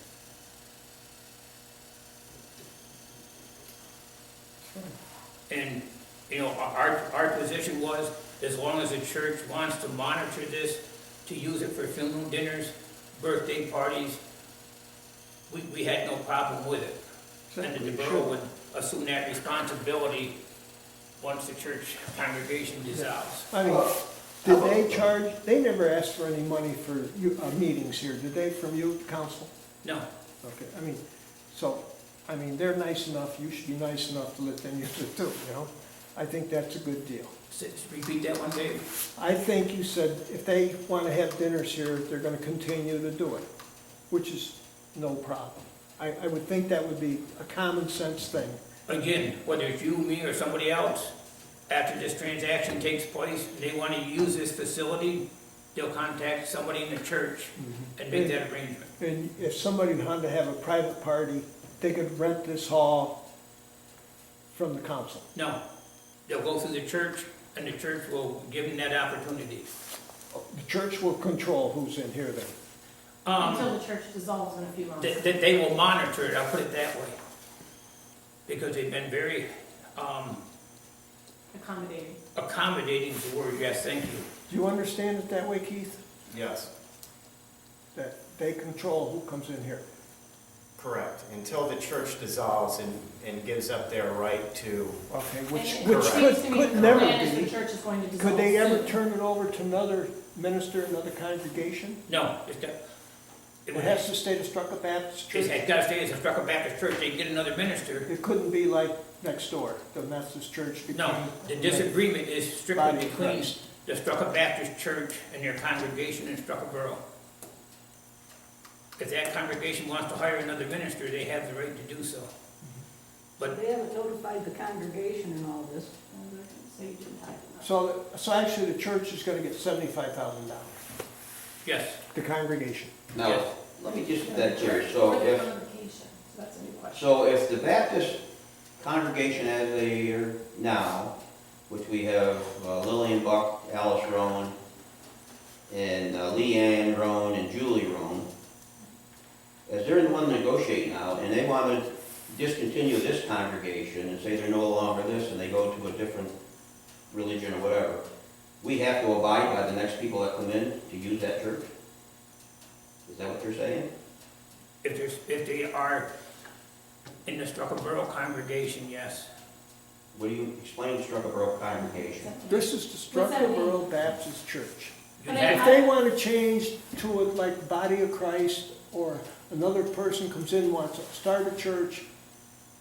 And, you know, our position was, as long as the church wants to monitor this, to use it for funeral dinners, birthday parties, we had no problem with it. And that the borough would assume that responsibility once the church congregation dissolves. I mean, did they charge, they never asked for any money for meetings here, did they, from you, council? No, Okay, I mean, so, I mean, they're nice enough, you should be nice enough to let them use it too, you know? I think that's a good deal. repeat that one, Dave. I think you said if they want to have dinners here, they're going to continue to do it, which is no problem. I would think that would be a common sense thing. Again, whether it's you, me, or somebody else, after this transaction takes place, they want to use this facility, they'll contact somebody in the church and make that arrangement. And if somebody wanted to have a private party, they could rent this hall from the council. No, they'll go through the church, and the church will give them that opportunity. The church will control who's in here then. Until the church dissolves in a few months. They will monitor it, I'll put it that way. Because they've been very accommodating is the word, yes, thank you. Do you understand it that way, Keith? Yes, That they control who comes in here? correct. Until the church dissolves and gives up their right to, Okay, which And it seems to me could the never plan is be. the church is going to dissolve Could they ever soon. turn it over to another minister, another congregation? No, it's got, It has to stay to Starrucca Baptist Church? it's got to stay as a Starrucca Baptist Church, they can get another minister. It couldn't be like next door, the Methodist church became... No, the disagreement is strictly Body of between Christ. the Starrucca Baptist Church and their congregation in Starrucca Borough. If that congregation wants to hire another minister, they have the right to do so. But They haven't notified the congregation in all this. So actually, the church is gonna get $75,000, yes, the congregation. Now, let me just, that here, so For the if, congregation, so that's a new question. so if the Baptist congregation as they are now, which we have Lillian Buck, Alice Rhone, and Leanne Rhone and Julie Rhone, as they're the one negotiating now, and they want to discontinue this congregation and say they're no longer this, and they go to a different religion or whatever, we have to abide by the next people that come in to use that church? Is that what you're saying? if they are in the Starrucca Borough congregation, yes. What do you explain the Starrucca Borough congregation? This is the What's that Starrucca mean? Borough Baptist Church. You'd But have- If they want to change to it like Body of Christ, or another person comes in and wants to start a church,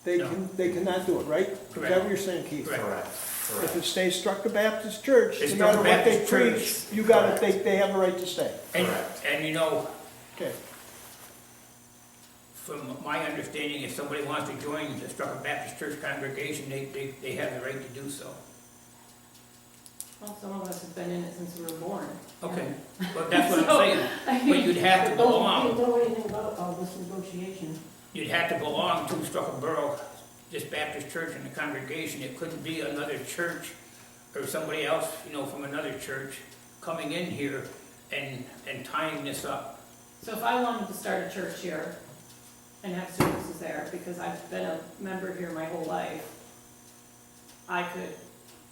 they No. cannot do it, right? Is that Correct. what you're saying, Keith? Correct. correct, If correct. it stays Starrucca Baptist Church, It's no matter Starrucca what they Baptist preach, Church. you gotta, they have a right to stay. And you know, Okay. from my understanding, if somebody wants to join the Starrucca Baptist Church congregation, they have the right to do so. Well, some of us have been in it since we were born. Okay, but that's what I'm saying. But you'd have to Those who belong, know anything about all this negotiation. you'd have to belong to Starrucca Borough, this Baptist church and the congregation. It couldn't be another church or somebody else, you know, from another church coming in here and tying this up. So if I wanted to start a church here and have services there, because I've been a member here my whole life, I could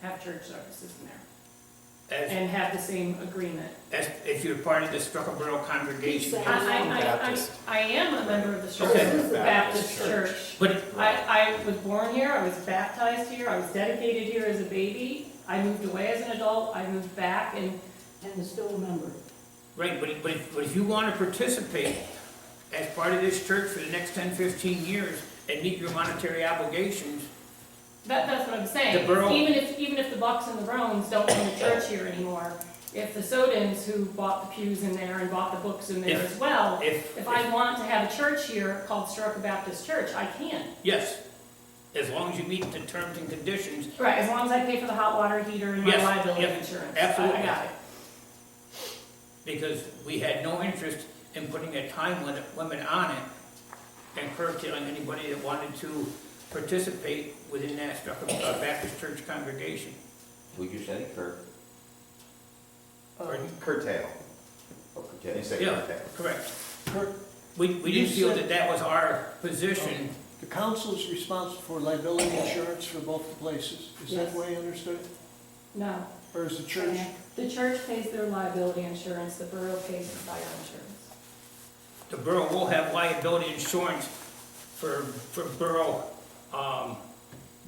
have church services in there As, and have the same agreement. as if you're part of the Starrucca Borough congregation. I am a member of the Okay. Starrucca Baptist Church. But I was born here, I was baptized here, I was dedicated here as a baby. I moved away as an adult, I moved back, and And is still a member. right, but if you want to participate as part of this church for the next 10, 15 years and meet your monetary obligations, that's what I'm saying. The borough- Even if the Bucks and the Rhones don't own the church here anymore, if the Sodans who bought the pews in there and bought the books in there as well, if I want to have a church here called Starrucca Baptist Church, I can. Yes, as long as you meet the terms and conditions. Right, as long as I pay for the hot water heater and my Yes, liability yep, insurance. absolutely. I got it. Because we had no interest in putting a time limit on it and curtailing anybody that wanted to participate within that Starrucca Baptist Church congregation. Would you say, Kirk? Curtail. Or You protect? say Yeah. curtail. Correct. Kirk, We didn't feel said- that was our position. the council is responsible for liability insurance for both the places. Is that Yes. the way I understood it? No. Or is the church? The church pays their liability insurance, the borough pays the fire insurance. The borough will have liability insurance for borough,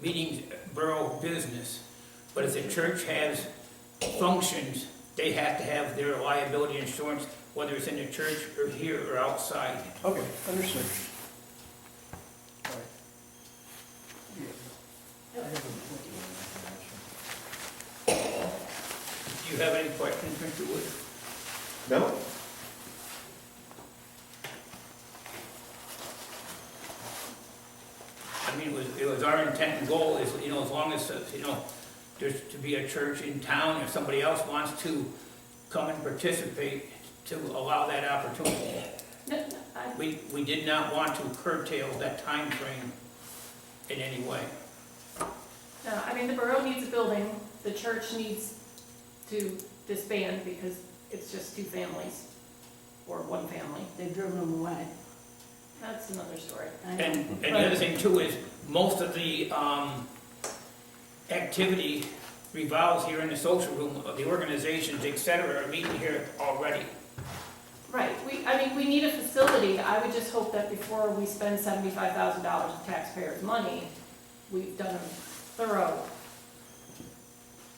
meetings, borough business. But if the church has functions, they have to have their liability insurance, whether it's in the church or here or outside. Okay, understood. All right. Yeah. I have Do you have any questions, Mr. Wood? No? I mean, it was our intent and goal is, as long as, there's to be a church in town, if somebody else wants to come and participate, to allow that opportunity. No, We did not want to curtail that time frame in any way. No, I mean, the borough needs a building, the church needs to disband because it's just two families, or one family. They've driven them away. That's another story. I know. And the other thing too is, most of the activity revolves here in the social room, the organizations, et cetera, are meeting here already. Right, we need a facility. I would just hope that before we spend $75,000 of taxpayers' money, we've done a thorough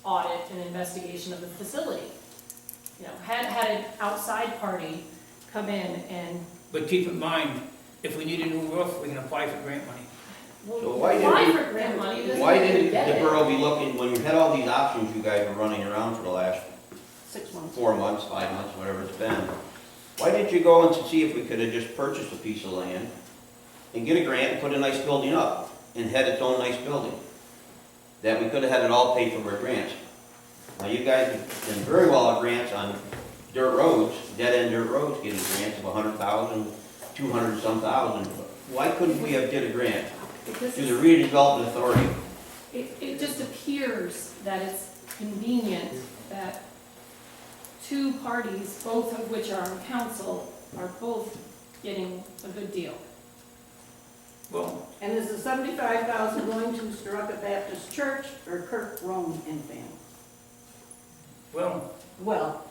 audit and investigation of the facility. Had an outside party come in and, But keep in mind, if we need a new roof, we can apply for grant money. So why apply didn't for grant money, doesn't Why mean didn't we get the it. borough be looking, when you had all these options you guys were running around for the last 6 months. 4 months, 5 months, whatever it's been, why didn't you go and see if we could have just purchased a piece of land and get a grant and put a nice building up and had its own nice building? That we could have had it all paid for with grants. Now, you guys have done very well on grants on dirt roads, dead-end dirt roads, getting grants of 100,000, 200 and some thousand. Why couldn't we have did a grant Because through the redevelopment authority? it just appears that it's convenient that two parties, both of which are on council, are both getting a good deal. Well, And is the 75,000 going to Starrucca Baptist Church or Kirk, Rhone, and family? well, Well,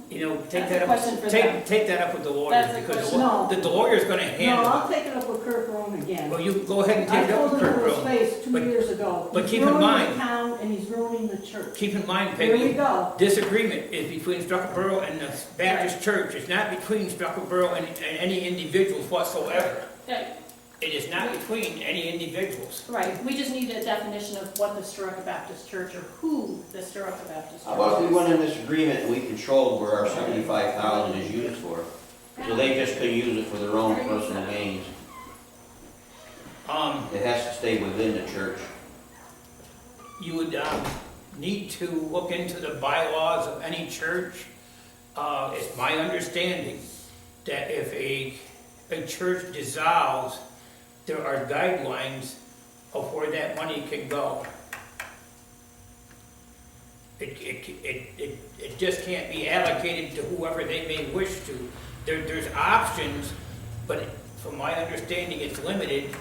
take That's that a question up, for them. take that up with the lawyers, That's a because question. the lawyer's gonna no, handle I'll it. take it up with Kirk, Rhone again. Well, you go ahead and I take it up told with him Kirk in his Rhone. face 2 But- years ago. but He's keep in ruining mind- the town and he's ruining the church. Keep in mind, Here we Peggy, go. this agreement is between Starrucca Borough and the Baptist Church. It's not between Starrucca Borough and any individuals whatsoever. Yeah, It is not between any individuals. right, we just need a definition of what the Starrucca Baptist Church, or who the Starrucca Baptist How Church about if we is. went in this agreement and we controlled where our 75,000 is used for? So they just couldn't use it for their own personal gains. It has to stay within the church. You would need to look into the bylaws of any church. It's my understanding that if a church dissolves, there are guidelines of where that money can go. It just can't be allocated to whoever they may wish to. There's options, but from my understanding, it's limited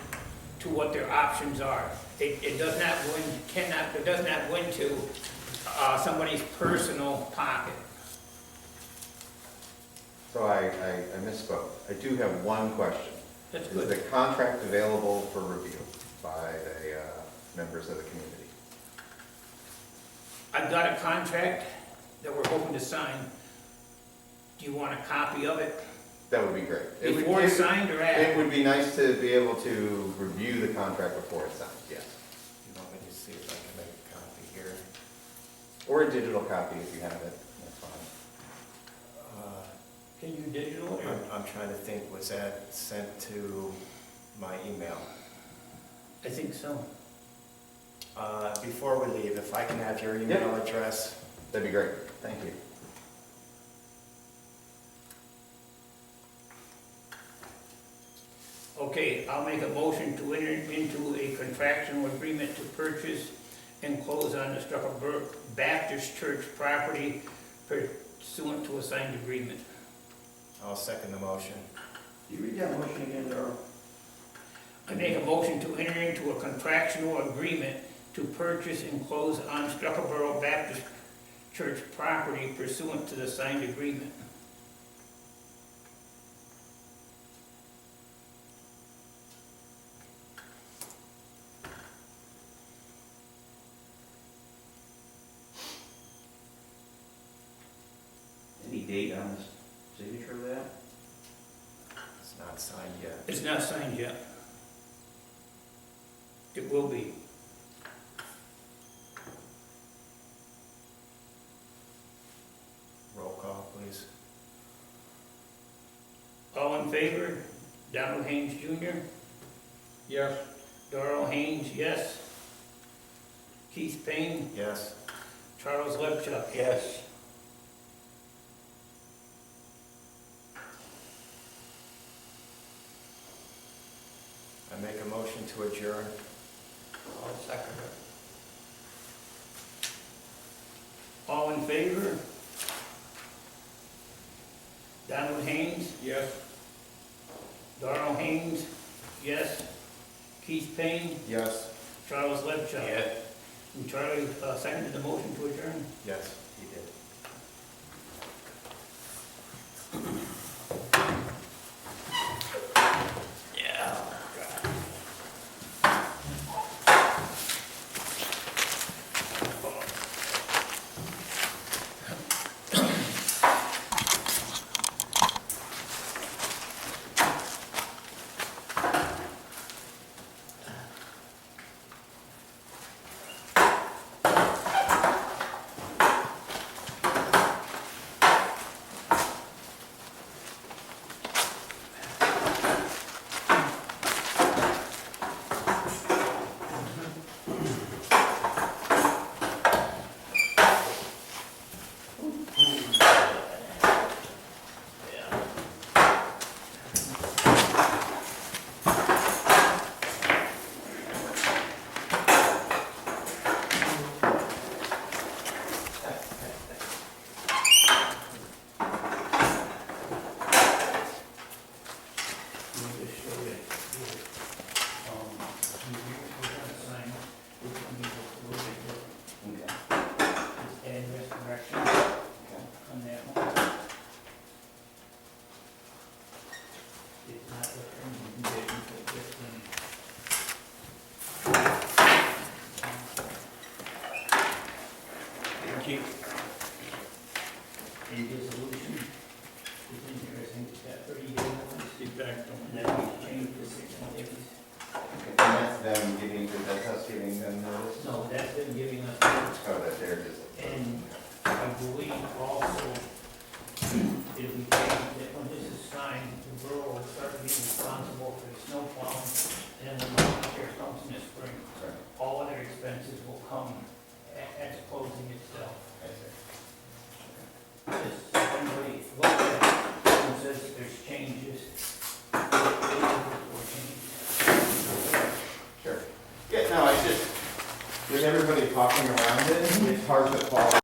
to what their options are. It does not go into somebody's personal pocket. So I misspoke. I do have one question. That's Is the good. contract available for review by the members of the community? I've got a contract that we're hoping to sign. Do you want a copy of it? That would be great. It would- Before it's signed or It after? would be nice to be able to review the contract before it's signed, yes. You want me to see if I can make a copy here? Or a digital copy if you have it, that's fine. Can you digital it or? I'm trying to think, was that sent to my email? I think so. Before we leave, if I can have your email address. That'd be great, thank you. Okay, I'll make a motion to enter into a contractual agreement to purchase and close on the Starrucca Baptist Church property pursuant to a signed agreement. I'll second the motion. You read that motion again, Daryl? I make a motion to enter into a contractual agreement to purchase and close on Starrucca Baptist Church property pursuant to the signed agreement. Any date on the signature of that? It's not signed yet. It's not signed yet. It will be. Roll call, please. All in favor? Donald Haynes Jr.? Yes. Daryl Haynes, yes. Keith Payne? Yes. Charles Lepchuk, yes. I make a motion to adjourn. I'll second it. All in favor? Donald Haynes? Yes. Daryl Haynes, yes. Keith Payne? Yes. Charles Lepchuk? Yes. And Charlie seconded the motion to adjourn? Yes, he did. Any dissolution? Is in here, I think it's got 30 days. Exactly. And then we changed to 60 days. And that's them giving, that's us giving them notice? No, that's been giving us, Oh, that they're just. and I believe also, if we change that when this is signed, the borough will start being responsible for the snow plowing, and then when the chair comes in the spring, Sorry. all other expenses will come at the closing itself. Just somebody look at it and says there's changes. Sure. Yeah, no, it's just, with everybody talking around it, it's hard to follow.